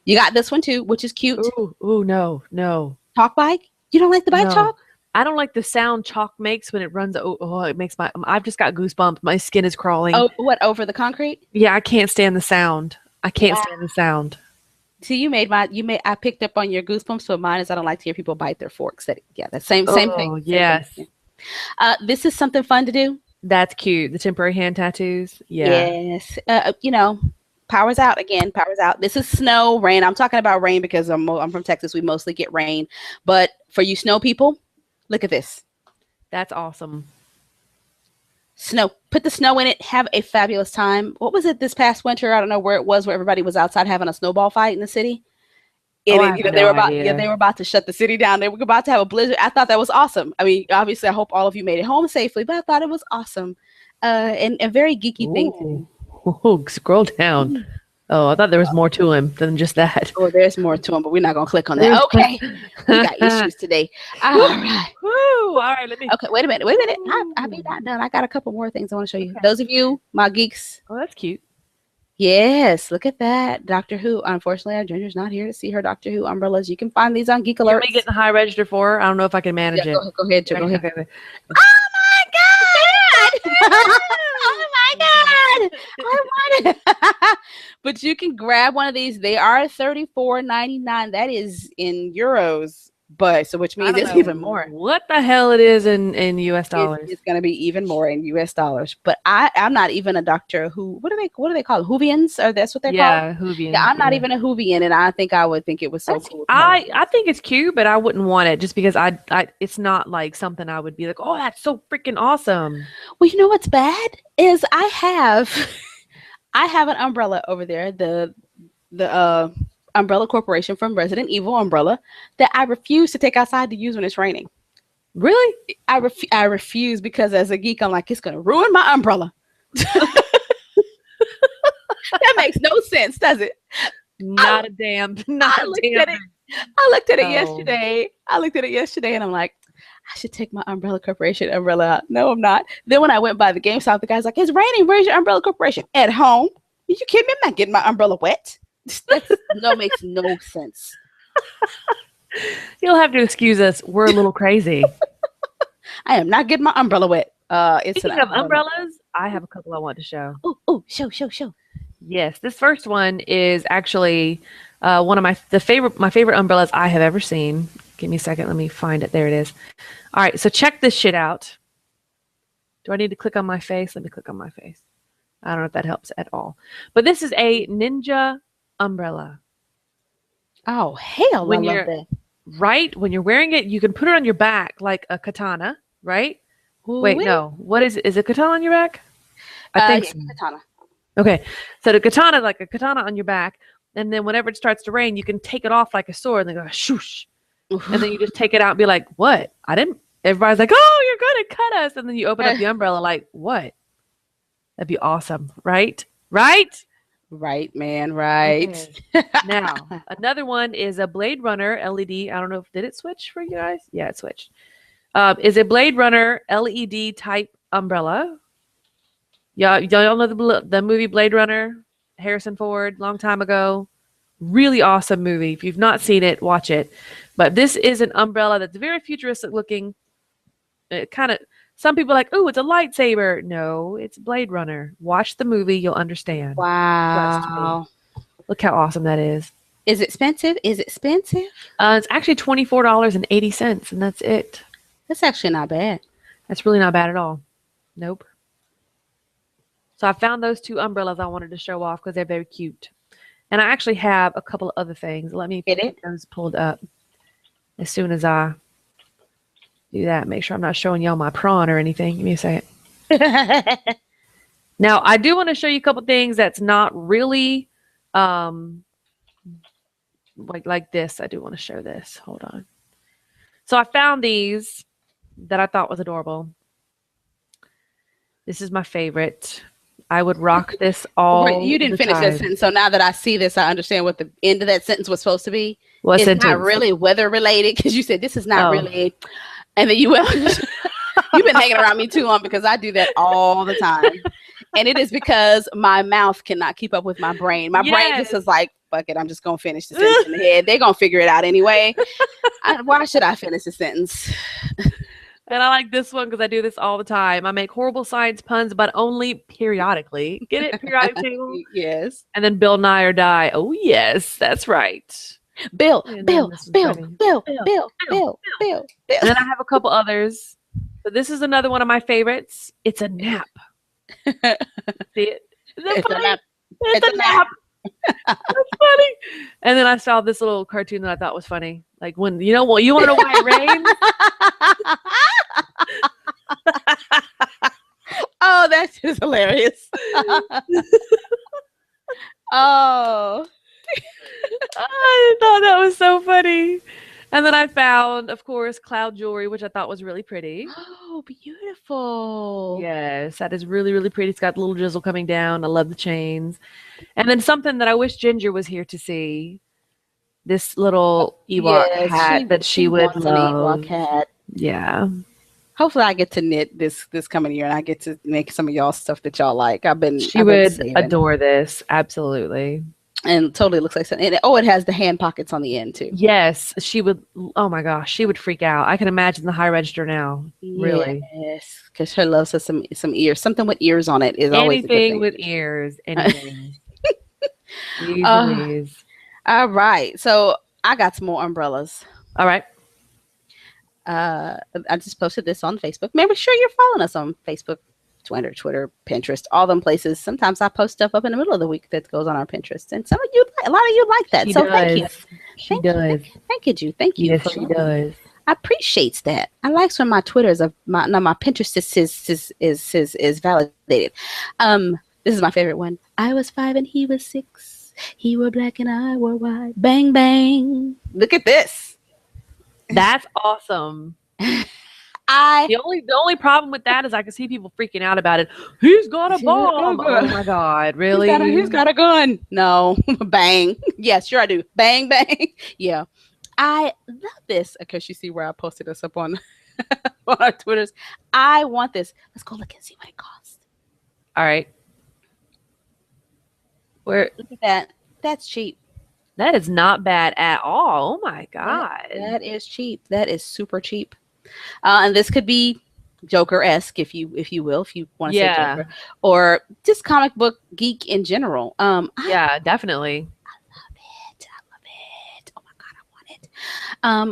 You got this one too, which is cute. Ooh, no. Talk bike? You don't like the bike talk? I don't like the sound chalk makes when it runs. Oh, it makes I've just got goosebumps. My skin is crawling. Oh, what, over the concrete? Yeah, I can't stand the sound. Stand the sound. See, I picked up on your goosebumps, but mine is I don't like to hear people bite their forks. The same thing. Oh, yes. This is something fun to do. That's cute. The temporary hand tattoos. Yeah. Yes. Power's out again. Power's out. This is snow, rain. I'm talking about rain because I'm from Texas. We mostly get rain. But for you snow people, look at this. That's awesome. Snow. Put the snow in it. Have a fabulous time. What was it this past winter? I don't know where it was, where everybody was outside having a snowball fight in the city. They were about to shut the city down. They were about to have a blizzard. I thought that was awesome. I mean, obviously, I hope all of you made it home safely, but I thought it was awesome. And a very geeky thing too. Oh, scroll down. Oh, I thought there was more to him than just that. Oh, there's more to him, but we're not going to click on that. Okay. We got issues today. All right. Woo. All right. Okay, wait a minute. I'll be not done. I got a couple more things I want to show you. Okay. Those of you, my geeks. Oh, that's cute. Yes, look at that. Doctor Who. Unfortunately, our Ginger's not here to see her Doctor Who umbrellas. You can find these on Geek Alert. Let me get the high register for her. I don't know if I can manage it. Go ahead. Okay. Oh my God! Oh my God! I want it. But you can grab one of these. They are $34.99. That is in euros. But which means it's even more. What the hell it is in US dollars? It's going to be even more in US dollars. But I'm not even a Doctor Who. What do they call it? Whovians? Or that's what they're called? Yeah, Whovian. Yeah, I'm not even a Whovian, and I think I would think it was so cool. I think it's cute, but I wouldn't want it just because it's not like something I would be like, oh, that's so freaking awesome. Well, you know what's bad is I have an umbrella over there, the Umbrella Corporation from Resident Evil umbrella that I refuse to take outside to use when it's raining. Really? I refuse because as a geek, I'm like, it's going to ruin my umbrella. That makes no sense, does it? Not a damn, not I a looked damn at it. I looked at it No. yesterday. And I'm like, I should take my Umbrella Corporation umbrella out. No, I'm not. Then when I went by the GameStop, the guy's like, it's raining. Where's your Umbrella Corporation? At home. Are you kidding me? I'm not getting my umbrella wet. That's no makes no sense. You'll have to excuse us. We're a little crazy. I am not getting my umbrella wet. It's Speaking an of umbrellas, I have a couple I want to show. Oh, show. Yes, this first one is actually one of my favorite umbrellas I have ever seen. Give me a second. Let me find it. There it is. All right, so check this shit out. Do I need to click on my face? Let me click on my face. I don't know if that helps at all. But this is a ninja umbrella. Oh, hell, When I love that. Right? When you're wearing it, you can put it on your back like a katana, right? Wait, Ooh-wee. no. What is it? Is it katana on your back? I think so. Katana. Okay. So the katana, like a katana on your back, and then whenever it starts to rain, you can take it off like a sword and then go shoosh. And then you just take it out and be like, what? I didn't. Everybody's like, oh, you're going to cut us. And then you open up the umbrella like, what? That'd be awesome. Right? Right? Right, man. Right. Okay. Now, another one is a Blade Runner LED. I don't know if, did it switch for you guys? Yeah, it switched. Is a Blade Runner LED type umbrella. Y'all know the movie Blade Runner? Harrison Ford, long time ago. Really awesome movie. If you've not seen it, watch it. But this is an umbrella that's very futuristic looking. It kind of, some people are like, oh, it's a lightsaber. No, it's Blade Runner. Watch the movie, you'll understand. Wow. Look how awesome that is. Is it expensive? It's actually $24.80, and that's it. That's actually not bad. That's really not bad at all. Nope. So I found those two umbrellas I wanted to show off because they're very cute. And I actually have a couple of other things. Let me get those pulled up as soon as I do that. Make sure I'm not showing y'all my prawn or anything. Give me a second. Now, I do want to show you a couple things that's not really like this. I do want to show this. Hold on. So I found these that I thought was adorable. This is my favorite. I would rock this all. You didn't finish that sentence, so now that I see this, I understand what the end of that sentence was supposed to be. What it's sentence? Not really weather related because you said this is not really, and then you went. You've been hanging around me too long because I do that all the time, and it is because my mouth cannot keep up with my brain. My brain just is like, fuck it, I'm just gonna finish the sentence in the head. They're gonna figure it out anyway. Why should I finish the sentence? And I like this one because I do this all the time. I make horrible science puns, but only periodically. Get it? Periodic table? Yes. And then Bill Nye or Die. Oh, yes, that's right. Bill. And then I have a couple others. So this is another one of my favorites. It's a nap. See it? It's a nap. It's a nap. That's funny. And then I saw this little cartoon that I thought was funny. Like when, you want to know why it rains? Oh, that's just hilarious. Oh. I thought that was so funny. And then I found, of course, cloud jewelry, which I thought was really pretty. Oh, beautiful. Yes, that is really, really pretty. It's got a little drizzle coming down. I love the chains. And then something that I wish Ginger was here to see. This little Ewok hat that she would love. An Ewok hat. Yeah. Hopefully I get to knit this coming year and I get to make some of y'all stuff that y'all like. She would adore this. Absolutely. And totally looks like something. And, it has the hand pockets on the end too. Yes, she would. Oh my gosh, she would freak out. I can imagine the high register now. Really. Yes, because her loves has some ears. Something with ears on it is always a good thing. Anything with ears. Anything. Please. All right. So I got some more umbrellas. All right. I just posted this on Facebook. Make sure you're following us on Facebook, Twitter, Pinterest, all them places. Sometimes I post stuff up in the middle of the week that goes on our Pinterest, and a lot of you like that. Thank you. She does. Thank you. Yes, she does. I appreciate that. I like when my Twitters of my Pinterest is validated. This is my favorite one. I was 5 and he was 6. He wore black and I wore white. Bang bang. Look at this. That's awesome. The only problem with that is I can see people freaking out about it. He's got a bomb. Oh my God, really? He's got a gun. No. Bang. Yes, sure I do. Bang, bang. Yeah. I love this because you see where I posted this up on, on our Twitters. I want this. Let's go look and see what it costs. All right. Where? Look at that. That's cheap. That is not bad at all. Oh my God. That is cheap. That is super cheap. And this could be Joker-esque, if you will, if you want to say Joker, or just comic book geek in general. Yeah, definitely. I love it. Oh my God, I want it.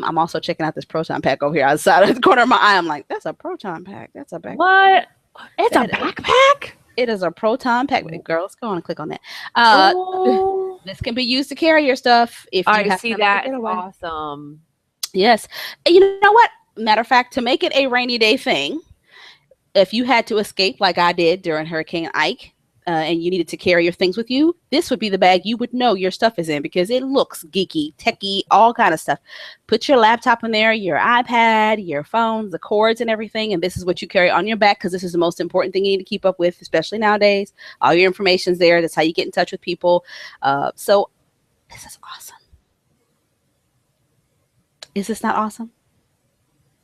I'm also checking out this proton pack over here outside of the corner of my eye. I'm like, that's a proton pack. That's a backpack. What? It's a backpack? It is a proton pack. Girl, let's go on and click on that. This can be used to carry your stuff. If you I see that. Awesome. Yes. You know what? Matter of fact, to make it a rainy day thing, if you had to escape like I did during Hurricane Ike, and you needed to carry your things with you, this would be the bag you would know your stuff is in because it looks geeky, techie, all kind of stuff. Put your laptop in there, your iPad, your phones, the cords and everything, and this is what you carry on your back because this is the most important thing you need to keep up with, especially nowadays. All your information's there. That's how you get in touch with people. So this is awesome. Is this not awesome?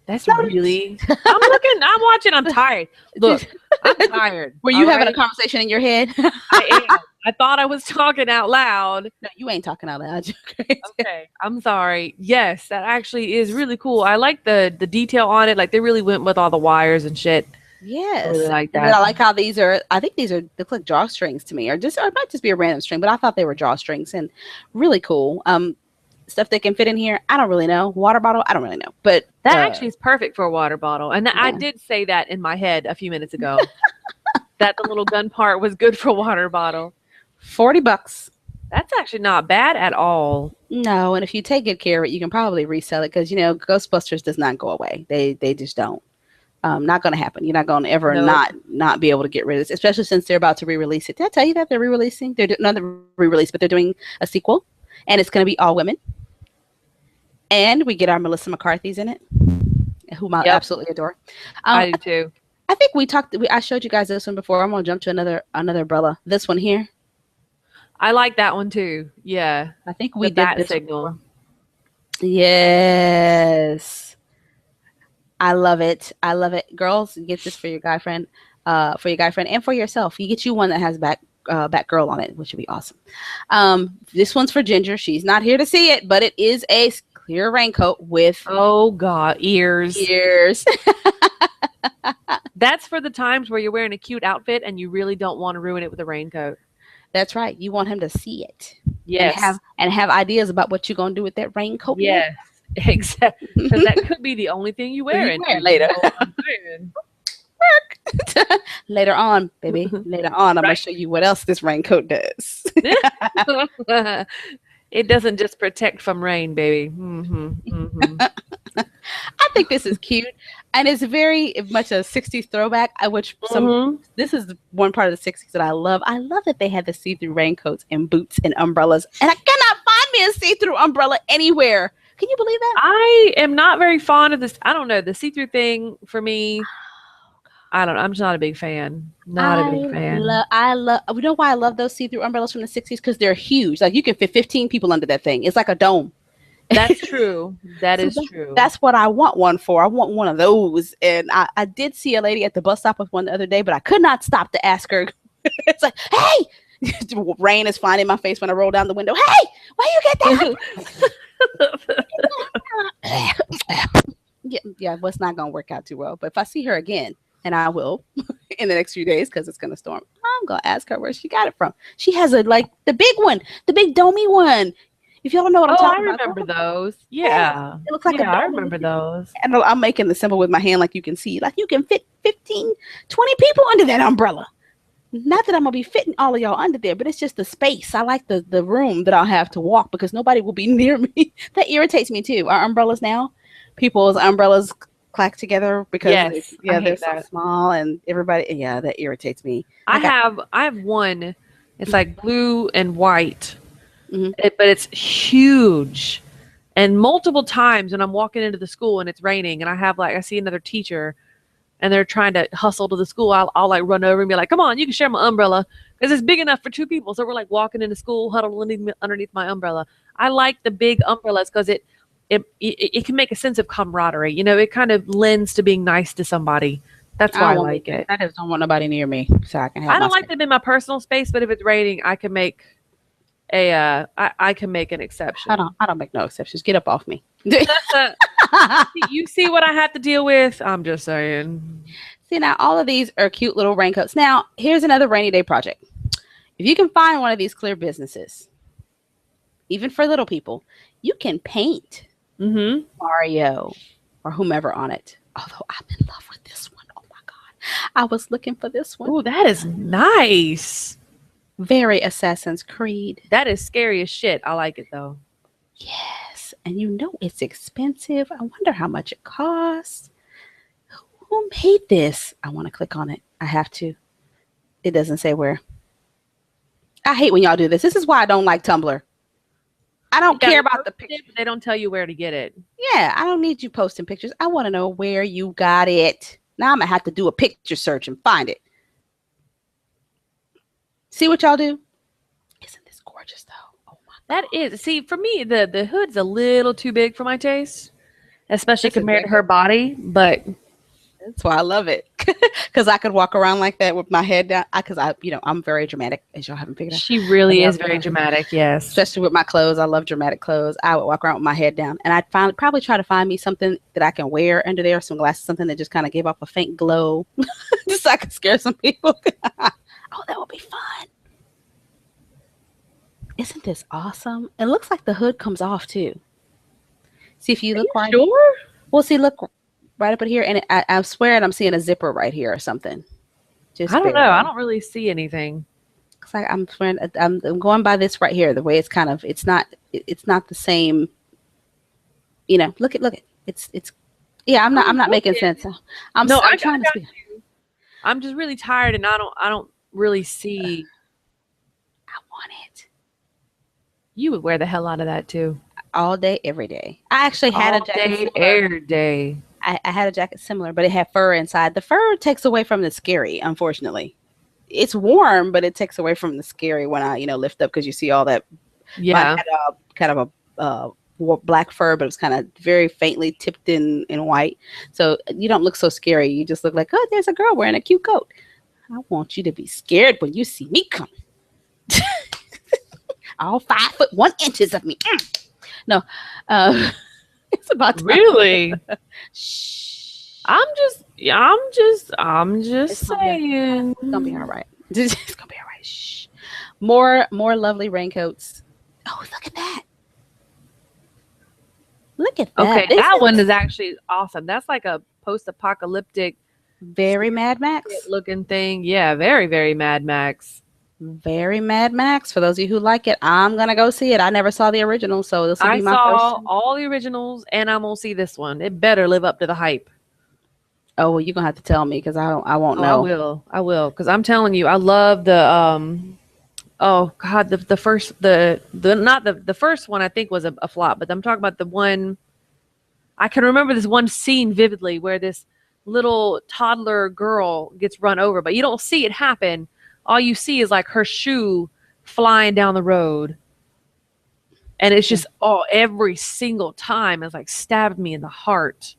That's really. I'm watching. I'm tired. Look, I'm tired. Were you having a conversation in your head? I am. I thought I was talking out loud. No, you ain't talking out loud. Okay, I'm sorry. Yes, that actually is really cool. I like the detail on it. Like they really went with all the wires and shit. Yes, I really like that. And I like how these are. I think these look like drawstrings to me, or it might just be a random string, but I thought they were drawstrings and really cool. Stuff that can fit in here, I don't really know. Water bottle, I don't really know. But that actually is perfect for a water bottle. And I did say that in my head a few minutes ago. That the little gun part was good for a water bottle. $40. That's actually not bad at all. No, and if you take good care of it, you can probably resell it because Ghostbusters does not go away. They just don't. Not going to happen. You're not going to ever not be able to get rid of this, especially since they're about to re-release it. Did I tell you that they're re-releasing? They're not re-release, but they're doing a sequel. And it's going to be all women. And we get our Melissa McCarthy's in it, whom I absolutely adore. I do too. I think I showed you guys this one before. I'm going to jump to another umbrella. This one here. I like that one too. Yeah. I think we did that this signal. Before. Yes. I love it. I love it. Girls, get this for your guy friend, and for yourself. You get you one that has Batgirl on it, which would be awesome. This one's for Ginger. She's not here to see it, but it is a clear raincoat with ears. Ears. That's for the times where you're wearing a cute outfit and you really don't want to ruin it with a raincoat. That's right. You want him to see it. Yes. And have ideas about what you're gonna do with that raincoat. Yes. Exactly. Because that could be the only thing you wear later. Later on, baby. Later on, I'm gonna show you what else this raincoat does. It doesn't just protect from rain, baby. Mm-hmm, mm-hmm. I think this is cute, and it's very much a 60s throwback. This is one part of the 60s that I love. I love that they had the see-through raincoats and boots and umbrellas, and I cannot find me a see-through umbrella anywhere. Can you believe that? I am not very fond of this. I don't know. The see-through thing for me. I don't know. I'm just not a big fan. Not a big fan. You know why I love those see-through umbrellas from the 60s? Because they're huge. Like you can fit 15 people under that thing. It's like a dome. That's true. That is true. That's what I want one for. I want one of those. And I did see a lady at the bus stop with one the other day, but I could not stop to ask her. It's like, hey! Rain is flying in my face when I roll down the window. Hey! Where you get that? Yeah, well, it's not going to work out too well. But if I see her again, and I will in the next few days because it's going to storm, I'm going to ask her where she got it from. She has the big one, the big domey one. If y'all don't know what I'm talking about. I remember those. Yeah. It looks like a dome. I remember those. And I'm making the symbol with my hand like you can see. Like you can fit 15, 20 people under that umbrella. Not that I'm going to be fitting all of y'all under there, but it's just the space. I like the room that I'll have to walk because nobody will be near me. That irritates me too. Our umbrellas now, people's umbrellas clack together because they're so small and everybody. Yeah, that irritates me. I have one. It's like blue and white, but it's huge, And multiple times when I'm walking into the school and it's raining and I see another teacher and they're trying to hustle to the school, I'll like run over and be like, come on, you can share my umbrella because it's big enough for 2 people. So we're like walking into school, huddled underneath my umbrella. I like the big umbrellas because it can make a sense of camaraderie. It kind of lends to being nice to somebody. That's why I like it. I just don't want nobody near me, so I can have. I don't like them in my personal space, but if it's raining, I can make I can make an exception. I don't make no exceptions. Get up off me. You see what I have to deal with? I'm just saying. See, now all of these are cute little raincoats. Now, here's another rainy day project. If you can find one of these clear businesses, even for little people, you can paint Mario or whomever on it. Although I'm in love with this one. Oh my God. I was looking for this one. Oh, that is nice. Very Assassin's Creed. That is scary as shit. I like it though. Yes. And it's expensive. I wonder how much it costs. Who made this? I want to click on it. I have to. It doesn't say where. I hate when y'all do this. This is why I don't like Tumblr. I don't care about the picture. They don't tell you where to get it. Yeah, I don't need you posting pictures. I want to know where you got it. Now I'm going to have to do a picture search and find it. See what y'all do? Isn't this gorgeous though? Oh my God. That is. See, for me, the hood's a little too big for my taste, especially compared to her body. But that's why I love it, because I could walk around like that with my head down. Because I'm very dramatic, as y'all haven't figured out. She really is very dramatic. Yes, especially with my clothes. I love dramatic clothes. I would walk around with my head down, and I'd probably try to find me something that I can wear under there, some glasses, something that just kind of gave off a faint glow, just so I could scare some people. Oh, that would be fun. Isn't this awesome? It looks like the hood comes off too. See if you look right. Sure. Well, see, look right up here, and I swear I'm seeing a zipper right here or something. I don't know. I don't really see anything. It's like I'm swearing. I'm going by this right here. The way it's kind of. It's not the same. Look at. It's. Yeah, I'm not making sense. I'm trying to speak. I'm just really tired, and I don't really see. I want it. You would wear the hell out of that too. All day, every day. I actually had a jacket. Every day. I had a jacket similar, but it had fur inside. The fur takes away from the scary, unfortunately. It's warm, but it takes away from the scary when I, lift up, because you see all that. Yeah. I had kind of a black fur, but it was kind of very faintly tipped in white. So you don't look so scary. You just look like, oh, there's a girl wearing a cute coat. I want you to be scared when you see me coming. All 5'1" of me. No, it's about time. Really. Shh. I'm just saying. It's gonna be all right. It's gonna be all right. Shh. More lovely raincoats. Oh, look at that. Look at that. Okay, that one is actually awesome. That's like a post-apocalyptic, very Mad Max looking thing. Yeah, very, very Mad Max. Very Mad Max. For those of you who like it, I'm gonna go see it. I never saw the original, so this will be my first. I saw all the originals, and I'm gonna see this one. It better live up to the hype. Oh well, you're gonna have to tell me, because I won't know. I will, because I'm telling you, I love the oh God, the first not the first one I think was a flop, but I'm talking about the one. I can remember this one scene vividly where this little toddler girl gets run over, but you don't see it happen. All you see is like her shoe flying down the road. And it's just every single time it's like stabbed me in the heart.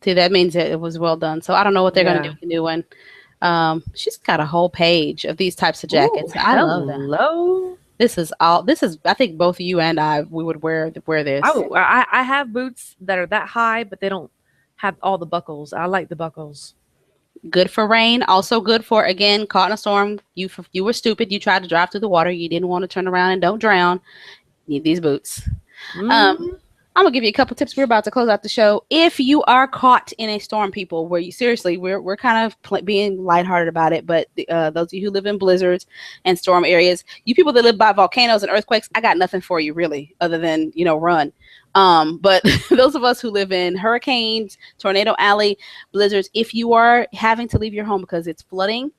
See, that means it was well done. So I don't know what they're going to do with the new one. She's got a whole page of these types of jackets. Ooh, I love them. This is I think both you and we would wear this. I have boots that are that high, but they don't have all the buckles. I like the buckles. Good for rain. Also good for, again, caught in a storm. You were stupid. You tried to drive through the water. You didn't want to turn around and don't drown. You need these boots. I'm gonna give you a couple tips. We're about to close out the show. If you are caught in a storm, people, where you seriously, we're kind of being lighthearted about it, but those of you who live in blizzards and storm areas, you people that live by volcanoes and earthquakes, I got nothing for you really, other than run. But those of us who live in hurricanes, tornado alley, blizzards, if you are having to leave your home because it's flooding,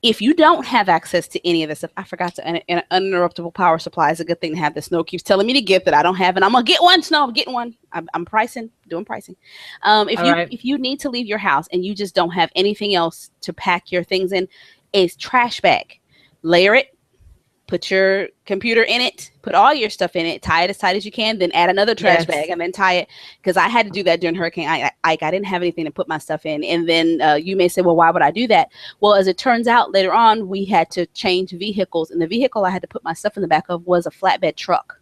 if you don't have access to any of this stuff, I forgot to, an uninterruptible power supply is a good thing to have. The Snow keeps telling me to get that I don't have, and I'm gonna get one. Snow, I'm getting one. I'm pricing, doing pricing. If All you right. if you need to leave your house and you just don't have anything else to pack your things in, a trash bag, layer it. Put your computer in it, put all your stuff in it, tie it as tight as you can, then add another trash Yes. bag and then tie it. Because I had to do that during Hurricane Ike. I didn't have anything to put my stuff in. And then you may say, well, why would I do that? Well, as it turns out, later on, we had to change vehicles. And the vehicle I had to put my stuff in the back of was a flatbed truck.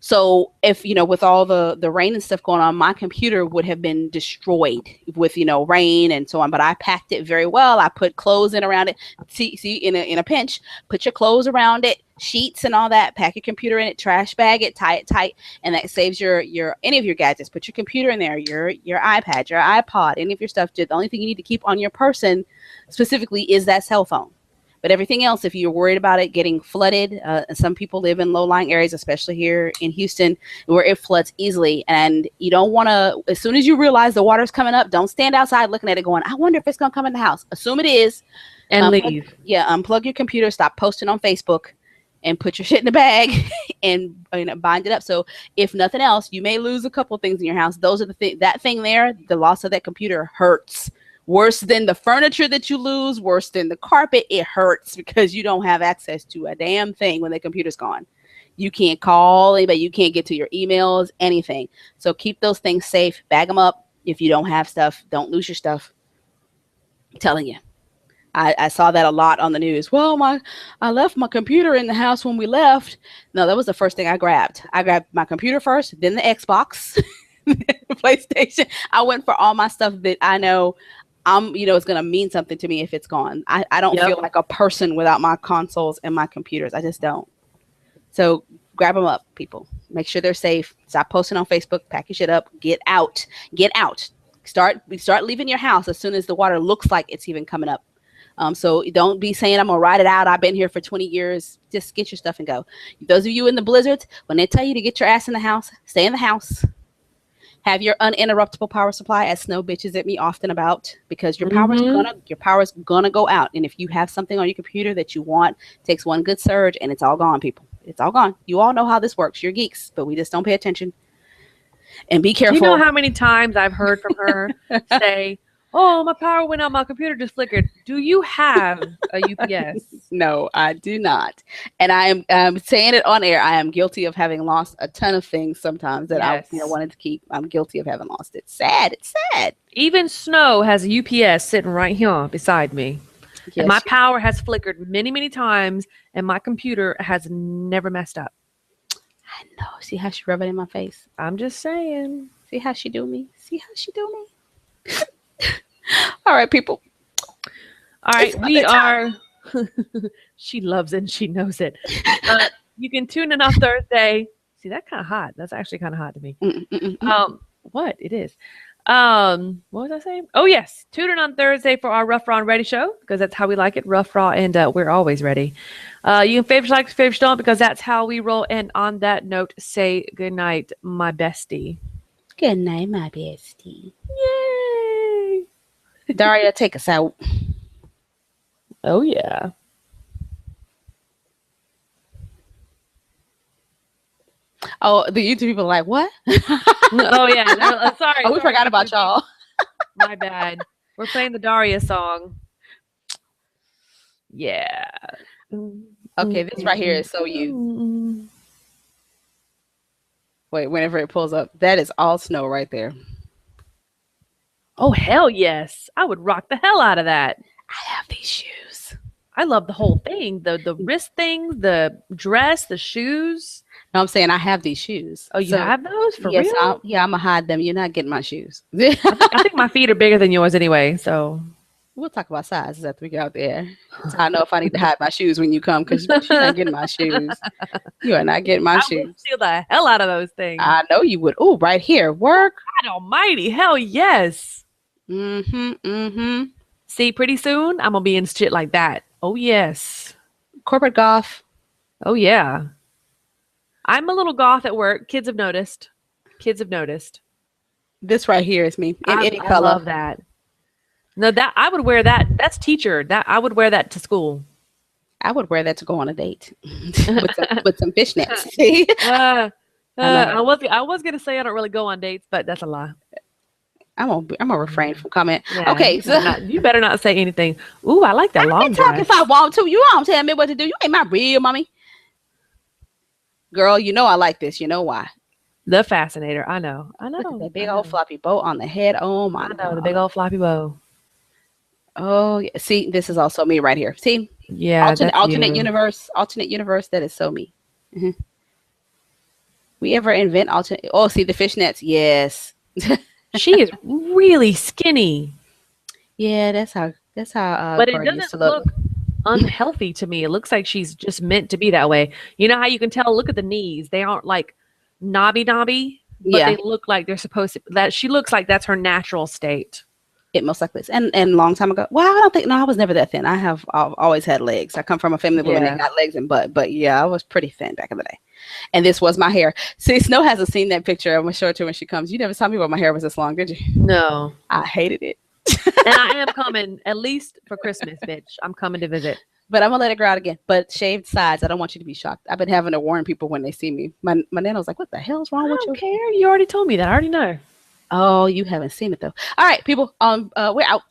So if, with all the rain and stuff going on, my computer would have been destroyed with, rain and so on. But I packed it very well. I put clothes in around it. See, in a pinch, put your clothes around it, sheets and all that, pack your computer in it, trash bag it, tie it tight. And that saves your any of your gadgets. Put your computer in there, your iPad, your iPod, any of your stuff. The only thing you need to keep on your person specifically is that cell phone. But everything else, if you're worried about it getting flooded, some people live in low-lying areas, especially here in Houston, where it floods easily. And you don't want to, as soon as you realize the water's coming up, don't stand outside looking at it going, I wonder if it's going to come in the house. Assume it is. And leave. Unplug your computer, stop posting on Facebook, and put your shit in the bag and bind it up. So if nothing else, you may lose a couple of things in your house. Those are that thing there, the loss of that computer hurts. Worse than the furniture that you lose, worse than the carpet, it hurts because you don't have access to a damn thing when the computer's gone. You can't call anybody, you can't get to your emails, anything. So keep those things safe, bag them up. If you don't have stuff, don't lose your stuff. I'm telling you. I saw that a lot on the news. Well, I left my computer in the house when we left. No, that was the first thing I grabbed. I grabbed my computer first, then the Xbox, the PlayStation. I went for all my stuff that I know it's going to mean something to me if it's gone. I don't feel like a person without my consoles and my computers. I just don't. So grab them up, people. Make sure they're safe. Stop posting on Facebook. Pack your shit up. Get out. Get out. Start leaving your house as soon as the water looks like it's even coming up. So don't be saying, I'm going to ride it out. I've been here for 20 years. Just get your stuff and go. Those of you in the blizzards, when they tell you to get your ass in the house, stay in the house. Have your uninterruptible power supply, as Snow bitches at me often about, because your power's gonna go out. And if you have something on your computer that you want, it takes one good surge and it's all gone, people. It's all gone. You all know how this works. You're geeks, but we just don't pay attention. And be careful. Do you know how many times I've heard from her say, oh, my power went out, my computer just flickered. Do you have a UPS? No, I do not. And I am saying it on air. I am guilty of having lost a ton of things sometimes that I wanted to keep. I'm guilty of having lost it. Sad. It's sad. Even Snow has a UPS sitting right here beside me. Yes. And my power has flickered many, many times, and my computer has never messed up. I know. See how she rubbed it in my face? I'm just saying. See how she do me? See how she do me? All right, people. All right, we are. She loves it and she knows it. You can tune in on Thursday. See, that's kind of hot. That's actually kind of hot to me. What? It is. What was I saying? Oh, yes. Tune in on Thursday for our Rough, Raw, and Ready show, because that's how we like it. Rough, raw, and we're always ready. You can favorite like, favorite don't, because that's how we roll. And on that note, say good night, my bestie. Good night, my bestie. Yay. Daria, take us out. Oh, yeah. Oh, the YouTube people are like, what? Oh, yeah. Sorry. We forgot about y'all. My bad. We're playing the Daria song. Yeah. Okay, this right here is so you. Wait, whenever it pulls up, that is all Snow right there. Oh, hell yes. I would rock the hell out of that. I have these shoes. I love the whole thing. The wrist things, the dress, the shoes. No, I'm saying I have these shoes. Oh, you have those? For real? I'm going to hide them. You're not getting my shoes. I think my feet are bigger than yours anyway, so. We'll talk about sizes after we get out there. So I know if I need to hide my shoes when you come, because you're not getting my shoes. You are not getting my shoes. I would steal the hell out of those things. I know you would. Oh, right here. Work. God almighty. Hell yes. Mm-hmm. See, pretty soon, I'm going to be in shit like that. Oh, yes. Corporate goth. Oh, yeah. I'm a little goth at work. Kids have noticed. This right here is me in any color. I love that. No, that I would wear that. That's teacher. That I would wear that to school. I would wear that to go on a date with some fishnets. See, I know. I was gonna say I don't really go on dates, but that's a lie. I'm gonna refrain from comment. Yeah, Okay, so you better not say anything. Ooh, I like that I long can talk dress. if I want to. You don't tell me what to do. You ain't my real mommy. Girl, you know I like this. You know why? The fascinator. I know. Look at that big old floppy bow on the head. Oh my I know god. the big old floppy bow. Oh, yeah. See, this is also me right here. See, Yeah, alternate universe. That is so me. Mhm. We ever invent alternate? Oh, see the fishnets. Yes. She is really skinny, Yeah, that's how but it Cardi used to doesn't look. look unhealthy to me. It looks like she's just meant to be that way. You know how you can tell? Look at the knees; they aren't like knobby, but Yeah, they look like they're supposed to. That she looks like that's her natural state. it most likely is. And a long time ago. Well, I don't think. No, I was never that thin. I've always had legs. I come from a family of women that Yeah. got legs and butt. But yeah, I was pretty thin back in the day. And this was my hair. See, Snow hasn't seen that picture. I'm gonna show it to her when she comes. You never saw me when my hair was this long, did you? No. I hated it. And I am coming at least for Christmas, bitch. I'm coming to visit. But I'm gonna let it grow out again. But shaved sides. I don't want you to be shocked. I've been having to warn people when they see me. My nana was like, "What the hell's wrong I with don't you?" care. You already told me that. I already know. Oh, you haven't seen it though. All right, people. We're out.